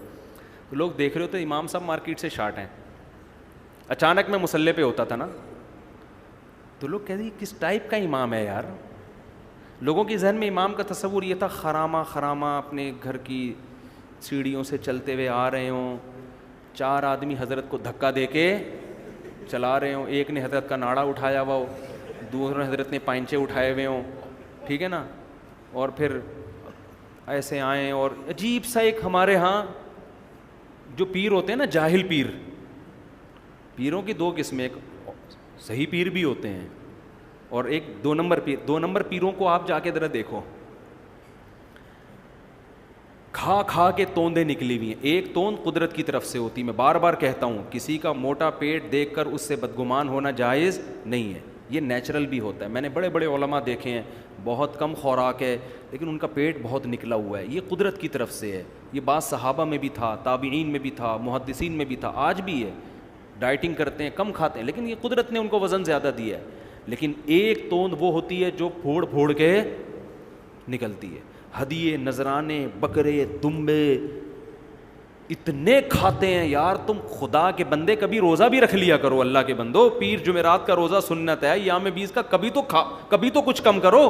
تو لوگ دیکھ رہے ہوتے امام صاحب مارکیٹ سے شارٹ ہیں. اچانک میں مصلی پہ ہوتا تھا نا, تو لوگ کہتے ہیں کس ٹائپ کا امام ہے یار. لوگوں کے ذہن میں امام کا تصور یہ تھا, خرامہ اپنے گھر کی سیڑھیوں سے چلتے ہوئے آ رہے ہوں, 4 آدمی حضرت کو دھکا دے کے چلا رہے ہوں, ایک نے حضرت کا ناڑا اٹھایا ہوا ہو, دوسرے حضرت نے پائنچے اٹھائے ہوئے ہوں, ٹھیک ہے نا, اور پھر ایسے آئیں. اور عجیب سا ایک ہمارے ہاں جو پیر ہوتے ہیں نا, جاہل پیر, پیروں کی 2 قسمیں, ایک صحیح پیر بھی ہوتے ہیں اور ایک 2 نمبر پیر. 2 نمبر پیروں کو آپ جا کے ذرا دیکھو, کھا کے توندیں نکلی ہوئی ہیں. ایک توند قدرت کی طرف سے ہوتی. میں بار بار کہتا ہوں, کسی کا موٹا پیٹ دیکھ کر اس سے بدگمان ہونا جائز نہیں ہے. یہ نیچرل بھی ہوتا ہے. میں نے بڑے بڑے علماء دیکھے ہیں, بہت کم خوراک ہے لیکن ان کا پیٹ بہت نکلا ہوا ہے. یہ قدرت کی طرف سے ہے. یہ بات صحابہ میں بھی تھا, تابعین میں بھی تھا, محدثین میں بھی تھا, آج بھی ہے. ڈائٹنگ کرتے ہیں, کم کھاتے ہیں, لیکن یہ قدرت نے ان کو وزن زیادہ دیا ہے. لیکن ایک توند وہ ہوتی ہے جو پھوڑ پھوڑ کے نکلتی ہے. ہدیے, نذرانے, بکرے, دمبے اتنے کھاتے ہیں یار. تم خدا کے بندے کبھی روزہ بھی رکھ لیا کرو. اللہ کے بندو, پیر جمعرات کا روزہ سنت ہے, ایام 20 کا کبھی تو کچھ کم کرو.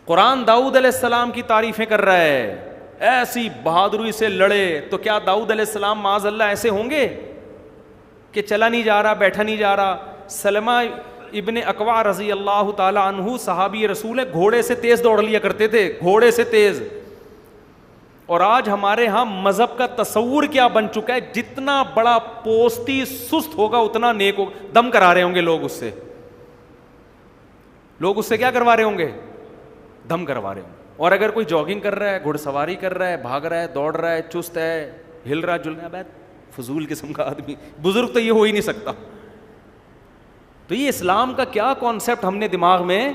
قرآن داؤد علیہ السلام کی تعریفیں کر رہا ہے, ایسی بہادری سے لڑے. تو کیا داؤد علیہ السلام معاذ اللہ ایسے ہوں گے کہ چلا نہیں جا رہا, بیٹھا نہیں جا رہا؟ سلمہ ابن اکوع رضی اللہ تعالی عنہ صحابی رسول ہے, گھوڑے سے تیز دوڑ لیا کرتے تھے, گھوڑے سے تیز. اور آج ہمارے ہاں مذہب کا تصور کیا بن چکا ہے, جتنا بڑا پوستی سست ہوگا اتنا نیک ہوگا. دم کرا رہے ہوں گے لوگ اس سے, لوگ اس سے کیا کروا رہے ہوں گے؟ دم کروا رہے ہوں گے. اور اگر کوئی جاگنگ کر رہا ہے, گھڑ سواری کر رہا ہے, بھاگ رہا ہے, دوڑ رہا ہے, چست ہے, ہل رہا جل رہا ہے, فضول قسم کا آدمی, بزرگ تو یہ ہو ہی نہیں سکتا. تو یہ اسلام کا کیا کانسیپٹ ہم نے دماغ میں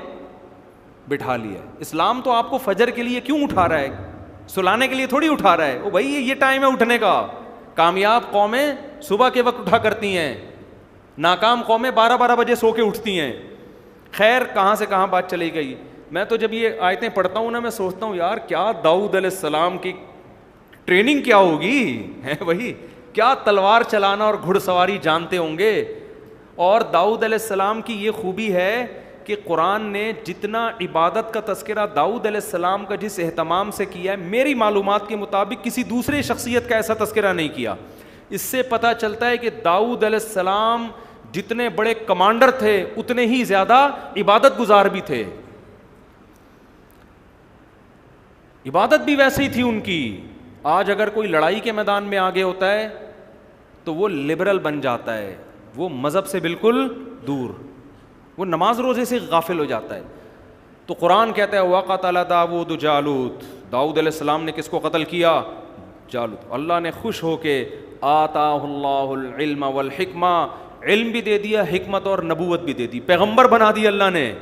بٹھا لیا ہے. اسلام تو آپ کو فجر کے لیے کیوں اٹھا رہا ہے؟ سلانے کے لیے تھوڑی اٹھا رہا ہے. او بھائی یہ ٹائم ہے اٹھنے کا. کامیاب قومیں صبح کے وقت اٹھا کرتی ہیں, ناکام قومیں 12 بجے سو کے اٹھتی ہیں. خیر کہاں سے کہاں بات چلی گئی. میں تو جب یہ آیتیں پڑھتا ہوں نا, میں سوچتا ہوں یار کیا داؤد علیہ السلام کی ٹریننگ کیا ہوگی, ہے وہی کیا تلوار چلانا اور گھڑ سواری جانتے ہوں گے. اور داؤد علیہ السلام کی یہ خوبی ہے کہ قرآن نے جتنا عبادت کا تذکرہ داؤد علیہ السلام کا جس اہتمام سے کیا ہے, میری معلومات کے مطابق کسی دوسرے شخصیت کا ایسا تذکرہ نہیں کیا. اس سے پتہ چلتا ہے کہ داؤد علیہ السلام جتنے بڑے کمانڈر تھے اتنے ہی زیادہ عبادت گزار بھی تھے. عبادت بھی ویسے ہی تھی ان کی. آج اگر کوئی لڑائی کے میدان میں آگے ہوتا ہے تو وہ لبرل بن جاتا ہے, وہ مذہب سے بالکل دور, وہ نماز روزے سے غافل ہو جاتا ہے. تو قرآن کہتا ہے وَقَتَلَ داؤد جالوت, داؤد علیہ السلام نے کس کو قتل کیا؟ جالوت. اللہ نے خوش ہو کے آتاہ اللہ العلم والحکمہ, علم بھی دے دیا, حکمت اور نبوت بھی دے دی, پیغمبر بنا دیا اللہ نے.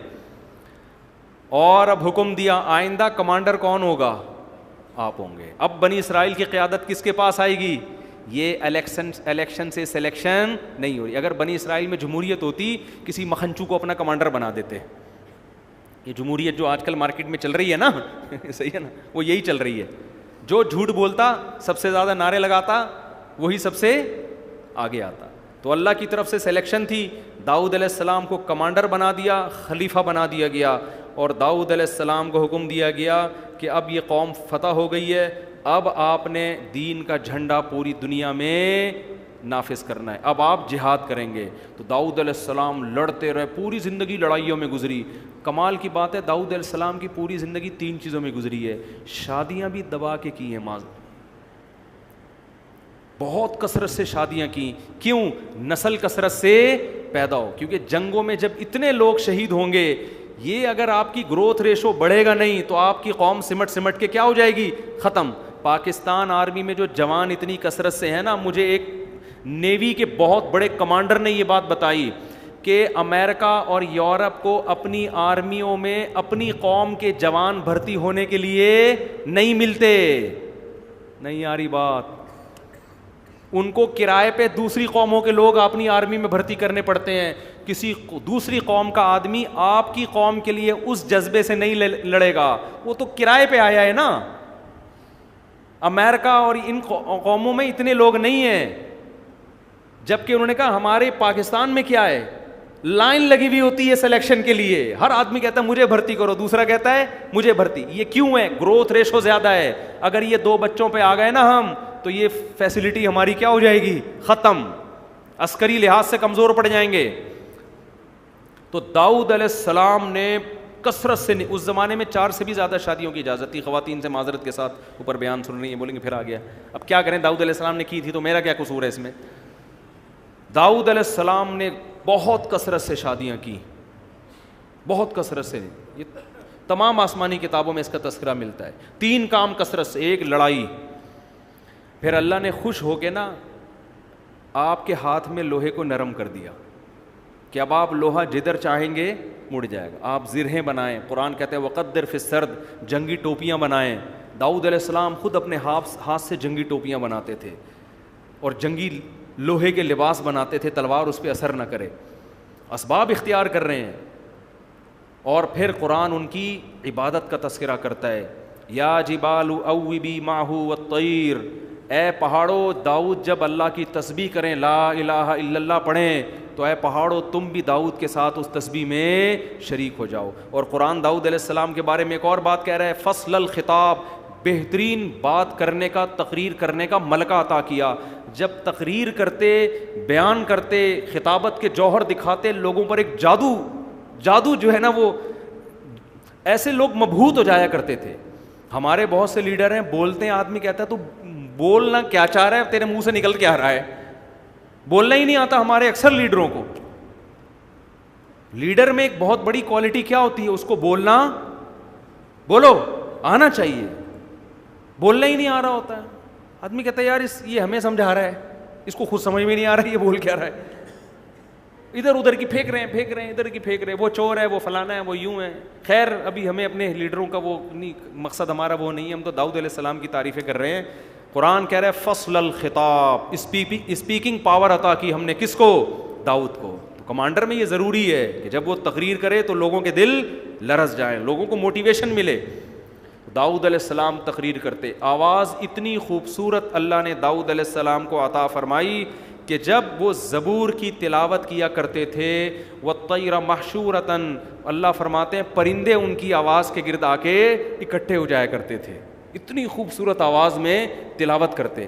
اور اب حکم دیا آئندہ کمانڈر کون ہوگا؟ آپ ہوں گے. اب بنی اسرائیل کی قیادت کس کے پاس آئے گی؟ یہ الیکشن سے سلیکشن نہیں ہو رہی. اگر بنی اسرائیل میں جمہوریت ہوتی, کسی مکھنچو کو اپنا کمانڈر بنا دیتے. یہ جمہوریت جو آج کل مارکیٹ میں چل رہی ہے نا صحیح ہے نا, وہ یہی چل رہی ہے. جو جھوٹ بولتا, سب سے زیادہ نعرے لگاتا, وہی سب سے آگے آتا. تو اللہ کی طرف سے سلیکشن تھی, داؤد علیہ السلام کو کمانڈر بنا دیا, خلیفہ بنا دیا گیا. اور داؤد علیہ السلام کو حکم دیا گیا کہ اب یہ قوم فتح ہو گئی ہے, اب آپ نے دین کا جھنڈا پوری دنیا میں نافذ کرنا ہے, اب آپ جہاد کریں گے. تو داؤد علیہ السلام لڑتے رہے, پوری زندگی لڑائیوں میں گزری. کمال کی بات ہے داؤد علیہ السلام کی پوری زندگی 3 چیزوں میں گزری ہے. شادیاں بھی دبا کے کی ہیں, بہت کثرت سے شادیاں کی. کیوں؟ نسل کثرت سے پیدا ہو, کیونکہ جنگوں میں جب اتنے لوگ شہید ہوں گے, یہ اگر آپ کی گروتھ ریشو بڑھے گا نہیں تو آپ کی قوم سمٹ کے کیا ہو جائے گی؟ ختم. پاکستان آرمی میں جو جوان اتنی کثرت سے ہے نا, مجھے ایک نیوی کے بہت بڑے کمانڈر نے یہ بات بتائی کہ امریکہ اور یورپ کو اپنی آرمیوں میں اپنی قوم کے جوان بھرتی ہونے کے لیے نہیں ملتے. نہیں آ رہی بات؟ ان کو کرائے پہ دوسری قوموں کے لوگ اپنی آرمی میں بھرتی کرنے پڑتے ہیں. کسی دوسری قوم کا آدمی آپ کی قوم کے لیے اس جذبے سے نہیں لڑے گا, وہ تو کرائے پہ آیا ہے نا. امریکہ اور ان قوموں میں اتنے لوگ نہیں ہیں, جبکہ انہوں نے کہا ہمارے پاکستان میں کیا ہے, لائن لگی ہوئی ہوتی ہے سلیکشن کے لیے. ہر آدمی کہتا ہے مجھے بھرتی کرو, دوسرا کہتا ہے مجھے بھرتی. یہ کیوں ہے؟ گروتھ ریشو زیادہ ہے. اگر یہ 2 بچوں پہ آ گئے نا ہم, تو یہ فیسلٹی ہماری کیا ہو جائے گی؟ ختم. عسکری لحاظ سے کمزور پڑ جائیں گے. تو داؤد علیہ السلام نے کثرت سے, اس زمانے میں 4 سے بھی زیادہ شادیوں کی اجازت تھی. خواتین سے معذرت کے ساتھ اوپر بیان سن رہی ہیں, بولیں گے پھر آ گیا. اب کیا کریں, داؤد علیہ السلام نے کی تھی تو میرا کیا قصور ہے اس میں؟ داؤد علیہ السلام نے بہت کثرت سے شادیاں کی, بہت کثرت سے. یہ تمام آسمانی کتابوں میں اس کا تذکرہ ملتا ہے. 3 کام کثرت سے. ایک لڑائی, پھر اللہ نے خوش ہو کے نا آپ کے ہاتھ میں لوہے کو نرم کر دیا. کہ اب آپ لوہا جدھر چاہیں گے مڑ جائے گا. آپ زرہیں بنائیں, قرآن کہتے ہیں وقدر فی السرد, جنگی ٹوپیاں بنائیں. داؤد علیہ السلام خود اپنے ہاتھ سے جنگی ٹوپیاں بناتے تھے اور جنگی لوہے کے لباس بناتے تھے, تلوار اس پہ اثر نہ کرے. اسباب اختیار کر رہے ہیں. اور پھر قرآن ان کی عبادت کا تذکرہ کرتا ہے, یا جبال اوبی معہ والطیر, اے پہاڑوں داؤد جب اللہ کی تسبیح کریں, لا الہ الا اللہ پڑھیں, تو اے پہاڑوں تم بھی داؤد کے ساتھ اس تسبیح میں شریک ہو جاؤ. اور قرآن داؤد علیہ السلام کے بارے میں ایک اور بات کہہ رہا ہے, فصل الخطاب, بہترین بات کرنے کا, تقریر کرنے کا ملکہ عطا کیا. جب تقریر کرتے, بیان کرتے, خطابت کے جوہر دکھاتے, لوگوں پر ایک جادو جو ہے نا, وہ ایسے لوگ مبہوت ہو جایا کرتے تھے. ہمارے بہت سے لیڈر ہیں, بولتے ہیں, آدمی کہتا ہے تو بولنا کیا چاہ رہا ہے, تیرے منہ سے نکل کے آ رہا ہے, بولنا ہی نہیں آتا. ہمارے اکثر لیڈروں کو, لیڈر میں ایک بہت بڑی کوالٹی کیا ہوتی ہے, اس کو بولو آنا چاہیے, بولنا ہی نہیں آ رہا ہوتا ہے. آدمی کہتا ہے یار یہ ہمیں سمجھا رہا ہے, اس کو خود سمجھ میں نہیں آ رہا ہے یہ بول کیا رہا ہے, ادھر ادھر کی پھینک رہے ہیں, ادھر کی پھینک رہے ہیں, وہ چور ہے, وہ فلانا ہے, وہ یوں ہے. خیر ابھی ہمیں اپنے لیڈروں کا وہ نہیں, مقصد ہمارا وہ نہیں ہے, ہم تو داؤد علیہ السلام کی تعریفیں کر رہے ہیں. قرآن کہہ رہا ہے فصل الخطاب, اسپیکنگ پاور عطا کی ہم نے کس کو, داؤد کو. تو کمانڈر میں یہ ضروری ہے کہ جب وہ تقریر کرے تو لوگوں کے دل لرز جائیں, لوگوں کو موٹیویشن ملے. داؤد علیہ السلام تقریر کرتے, آواز اتنی خوبصورت اللہ نے داؤد علیہ السلام کو عطا فرمائی کہ جب وہ زبور کی تلاوت کیا کرتے تھے, وَالطَّيْرَ مَحْشُورَةً, اللہ فرماتے ہیں پرندے ان کی آواز کے گرد آ کے اکٹھے ہو جایا کرتے تھے. اتنی خوبصورت آواز میں تلاوت کرتے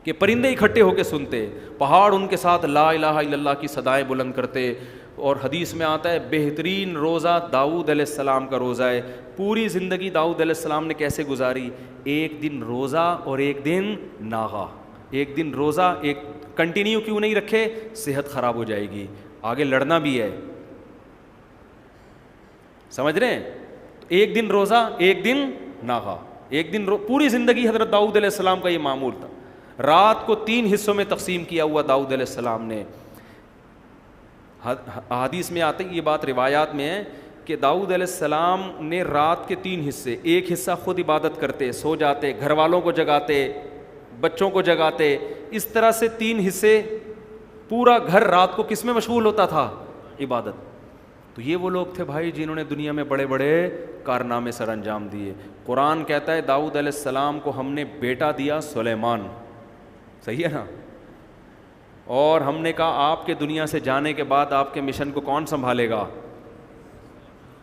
کہ پرندے اکٹھے ہو کے سنتے. پہاڑ ان کے ساتھ لا الہ الا اللہ کی صدائیں بلند کرتے. اور حدیث میں آتا ہے بہترین روزہ داؤد علیہ السلام کا روزہ ہے. پوری زندگی داؤد علیہ السلام نے کیسے گزاری, ایک دن روزہ اور ایک دن ناغا. ایک دن روزہ, ایک کنٹینیو کیوں نہیں رکھے, صحت خراب ہو جائے گی, آگے لڑنا بھی ہے, سمجھ رہے ہیں. ایک دن روزہ ایک دن ناغا, ایک دن پوری زندگی حضرت داؤد علیہ السلام کا یہ معمول تھا. رات کو 3 حصوں میں تقسیم کیا ہوا داؤد علیہ السلام نے. حدیث میں آتے یہ بات روایات میں ہے کہ داؤد علیہ السلام نے رات کے 3 حصے, ایک حصہ خود عبادت کرتے, سو جاتے, گھر والوں کو جگاتے, بچوں کو جگاتے, اس طرح سے 3 حصے. پورا گھر رات کو کس میں مشغول ہوتا تھا, عبادت. تو یہ وہ لوگ تھے بھائی جنہوں نے دنیا میں بڑے بڑے کارنامے سر انجام دیے. قرآن کہتا ہے داؤد علیہ السلام کو ہم نے بیٹا دیا سلیمان, صحیح ہے نا, اور ہم نے کہا آپ کے دنیا سے جانے کے بعد آپ کے مشن کو کون سنبھالے گا,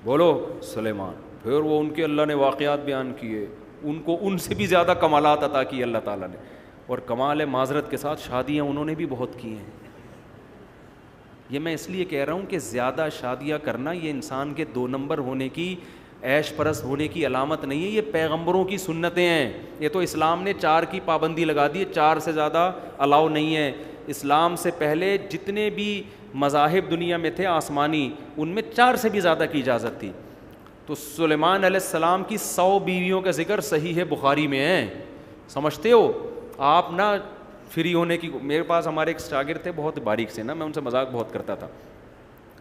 بولو سلیمان. پھر وہ ان کے اللہ نے واقعات بیان کیے, ان کو ان سے بھی زیادہ کمالات عطا کیے اللہ تعالیٰ نے. اور کمال معذرت کے ساتھ شادیاں انہوں نے بھی بہت کی ہیں. یہ میں اس لیے کہہ رہا ہوں کہ زیادہ شادیاں کرنا یہ انسان کے 2 نمبر ہونے کی, عیش پرست ہونے کی علامت نہیں ہے. یہ پیغمبروں کی سنتیں ہیں. یہ تو اسلام نے 4 کی پابندی لگا دی ہے, 4 سے زیادہ الاؤ نہیں ہے. اسلام سے پہلے جتنے بھی مذاہب دنیا میں تھے آسمانی, ان میں 4 سے بھی زیادہ کی اجازت تھی. تو سلیمان علیہ السلام کی 100 بیویوں کا ذکر صحیح بخاری میں ہے. سمجھتے ہو آپ نا فری ہونے کی. میرے پاس ہمارے ایک شاگرد تھے بہت باریک سے نا, میں ان سے مذاق بہت کرتا تھا.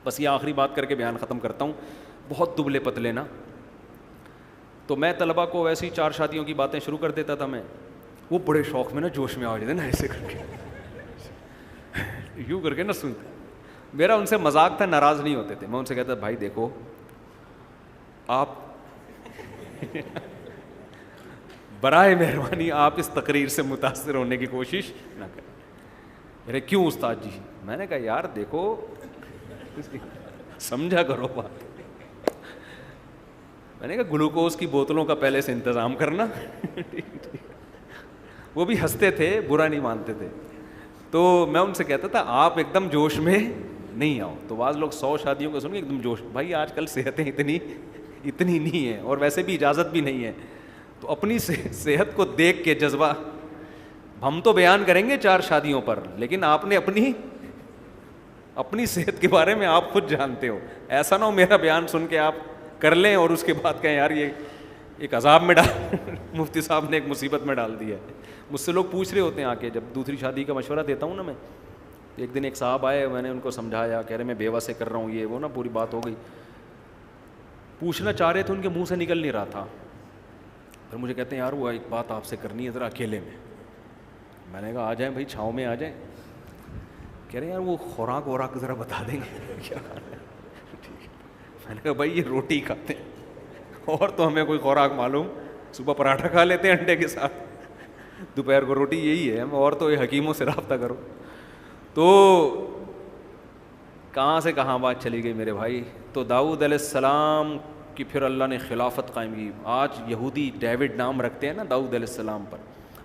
بس یہ آخری بات کر کے بیان ختم کرتا ہوں. بہت دبلے پتلے نا, تو میں طلبہ کو ویسے ہی 4 شادیوں کی باتیں شروع کر دیتا تھا. میں وہ بڑے شوق میں نا, جوش میں آ جاتے نا, ایسے کر کے یوں کر کے نا سنتے. میرا ان سے مذاق تھا, ناراض نہیں ہوتے تھے. میں ان سے کہتا بھائی دیکھو آپ برائے مہربانی آپ اس تقریر سے متاثر ہونے کی کوشش نہ کریں. میرے کیوں استاد جی؟ میں نے کہا یار دیکھو سمجھا کرو بات. میں نے کہا گلوکوز کی بوتلوں کا پہلے سے انتظام کرنا. وہ بھی ہنستے تھے, برا نہیں مانتے تھے. تو میں ان سے کہتا تھا آپ ایک دم جوش میں نہیں آؤ. تو بعض لوگ 100 شادیوں کو سن کے ایک دم جوش, بھائی آج کل صحتیں اتنی نہیں ہیں, اور ویسے بھی اجازت بھی نہیں ہے. تو اپنی صحت کو دیکھ کے جذبہ, ہم تو بیان کریں گے 4 شادیوں پر, لیکن آپ نے اپنی صحت کے بارے میں آپ خود جانتے ہو. ایسا نہ ہو میرا بیان سن کے آپ کر لیں اور اس کے بعد کہیں یار یہ ایک عذاب میں مفتی صاحب نے ایک مصیبت میں ڈال دیا ہے. مجھ سے لوگ پوچھ رہے ہوتے ہیں آ کے, جب دوسری شادی کا مشورہ دیتا ہوں نا میں, تو ایک دن ایک صاحب آئے, میں نے ان کو سمجھایا, کہہ رہے میں بیوہ سے کر رہا ہوں, یہ وہ نا پوری بات ہو گئی. پوچھنا چاہ رہے تھے, ان کے منہ سے نکل نہیں رہا تھا. پھر مجھے کہتے ہیں یار وہ ایک بات آپ سے کرنی ہے ذرا اکیلے میں. میں نے کہا آ جائیں بھائی, چھاؤں میں آ جائیں. کہہ رہے ہیں یار وہ خوراک وراک ذرا بتا دیں گے کیا کھانا ہے. میں نے کہا بھائی یہ روٹی کھاتے ہیں اور تو ہمیں کوئی خوراک معلوم, صبح پراٹھا کھا لیتے ہیں انڈے کے ساتھ, دوپہر کو روٹی, یہی ہے. اور تو یہ حکیموں سے رابطہ کرو. تو کہاں سے کہاں بات چلی گئی میرے بھائی. تو داؤد علیہ السلام کی پھر اللہ نے خلافت قائم کی. آج یہودی ڈیوڈ نام رکھتے ہیں نا داؤد علیہ السلام پر.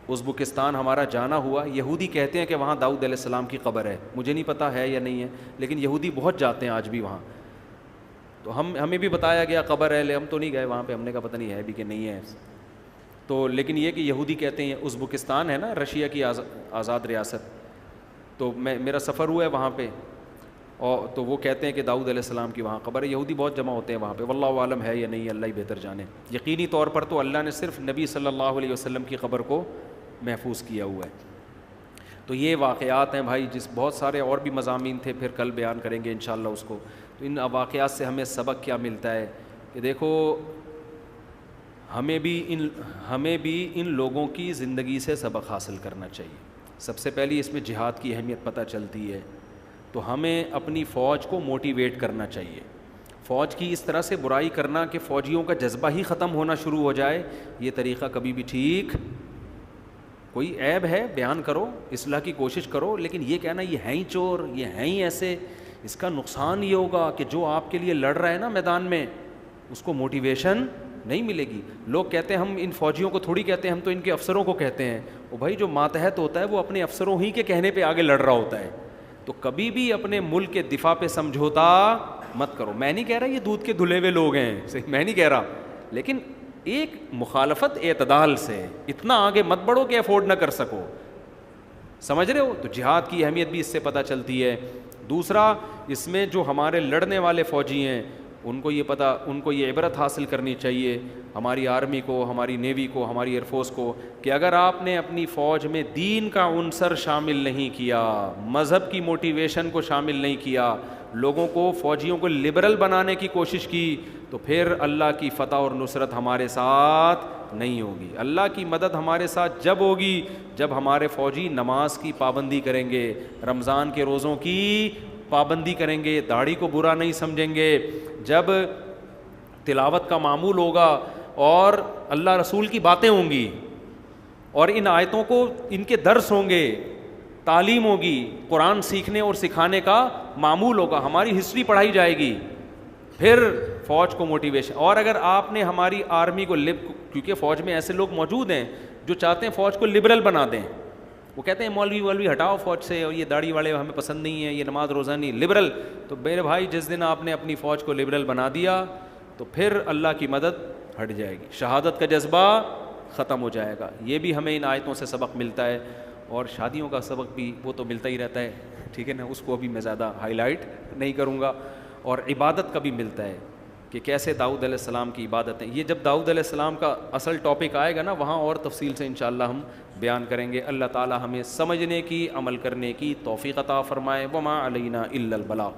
ازبکستان ہمارا جانا ہوا, یہودی کہتے ہیں کہ وہاں داؤد علیہ السلام کی قبر ہے. مجھے نہیں پتہ ہے یا نہیں ہے, لیکن یہودی بہت جاتے ہیں آج بھی وہاں. تو ہمیں بھی بتایا گیا قبر ہے, لے ہم تو نہیں گئے وہاں پہ, ہم نے کہا پتہ نہیں ہے بھی کہ نہیں ہے. تو لیکن یہ کہ یہودی کہتے ہیں, ازبکستان ہے نا رشیا کی آزاد ریاست, تو میرا سفر ہوا ہے وہاں پہ, اور تو وہ کہتے ہیں کہ داؤد علیہ السلام کی وہاں قبر ہے. یہودی بہت جمع ہوتے ہیں وہاں پہ, واللہ عالم ہے یا نہیں, اللہ ہی بہتر جانے. یقینی طور پر تو اللہ نے صرف نبی صلی اللہ علیہ وسلم کی قبر کو محفوظ کیا ہوا ہے. تو یہ واقعات ہیں بھائی, جس بہت سارے اور بھی مضامین تھے, پھر کل بیان کریں گے انشاءاللہ اس کو. تو ان واقعات سے ہمیں سبق کیا ملتا ہے کہ دیکھو ہمیں بھی ان لوگوں کی زندگی سے سبق حاصل کرنا چاہیے. سب سے پہلی اس میں جہاد کی اہمیت پتہ چلتی ہے. تو ہمیں اپنی فوج کو موٹیویٹ کرنا چاہیے. فوج کی اس طرح سے برائی کرنا کہ فوجیوں کا جذبہ ہی ختم ہونا شروع ہو جائے, یہ طریقہ کبھی بھی ٹھیک. کوئی عیب ہے بیان کرو, اصلاح کی کوشش کرو, لیکن یہ کہنا یہ ہیں ہی چور, یہ ہیں ہی ایسے, اس کا نقصان یہ ہوگا کہ جو آپ کے لیے لڑ رہا ہے نا میدان میں, اس کو موٹیویشن نہیں ملے گی. لوگ کہتے ہیں ہم ان فوجیوں کو تھوڑی کہتے ہیں, ہم تو ان کے افسروں کو کہتے ہیں. وہ بھائی جو ماتحت ہوتا ہے وہ اپنے افسروں ہی کے کہنے پہ آگے لڑ رہا ہوتا ہے. تو کبھی بھی اپنے ملک کے دفاع پہ سمجھوتا مت کرو. میں نہیں کہہ رہا یہ دودھ کے دھلے ہوئے لوگ ہیں, میں نہیں کہہ رہا, لیکن ایک مخالفت اعتدال سے, اتنا آگے مت بڑھو کہ افورڈ نہ کر سکو. سمجھ رہے ہو؟ تو جہاد کی اہمیت بھی اس سے پتہ چلتی ہے. دوسرا, اس میں جو ہمارے لڑنے والے فوجی ہیں ان کو یہ عبرت حاصل کرنی چاہیے, ہماری آرمی کو, ہماری نیوی کو, ہماری ایئر فورس کو, کہ اگر آپ نے اپنی فوج میں دین کا عنصر شامل نہیں کیا, مذہب کی موٹیویشن کو شامل نہیں کیا, لوگوں کو, فوجیوں کو لبرل بنانے کی کوشش کی, تو پھر اللہ کی فتح اور نصرت ہمارے ساتھ نہیں ہوگی. اللہ کی مدد ہمارے ساتھ جب ہوگی جب ہمارے فوجی نماز کی پابندی کریں گے, رمضان کے روزوں کی پابندی کریں گے, داڑھی کو برا نہیں سمجھیں گے, جب تلاوت کا معمول ہوگا اور اللہ رسول کی باتیں ہوں گی اور ان آیتوں کو ان کے درس ہوں گے, تعلیم ہوگی, قرآن سیکھنے اور سکھانے کا معمول ہوگا, ہماری ہسٹری پڑھائی جائے گی, پھر فوج کو موٹیویشن. اور اگر آپ نے ہماری آرمی کو کیونکہ فوج میں ایسے لوگ موجود ہیں جو چاہتے ہیں فوج کو لبرل بنا دیں, وہ کہتے ہیں مولوی ہٹاؤ فوج سے, اور یہ داڑھی والے ہمیں پسند نہیں ہیں, یہ نماز روزہ نہیں, لبرل. تو میرے بھائی جس دن آپ نے اپنی فوج کو لبرل بنا دیا تو پھر اللہ کی مدد ہٹ جائے گی, شہادت کا جذبہ ختم ہو جائے گا. یہ بھی ہمیں ان آیتوں سے سبق ملتا ہے. اور شادیوں کا سبق بھی وہ تو ملتا ہی رہتا ہے, ٹھیک ہے نا, اس کو ابھی میں زیادہ ہائی لائٹ نہیں کروں گا. اور عبادت کا بھی ملتا ہے کہ کیسے داؤد علیہ السلام کی عبادتیں, یہ جب داؤد علیہ السلام کا اصل ٹاپک آئے گا نا, وہاں اور تفصیل سے انشاءاللہ ہم بیان کریں گے. اللہ تعالی ہمیں سمجھنے کی, عمل کرنے کی توفیق عطا فرمائے. وما علینا الا البلاغ.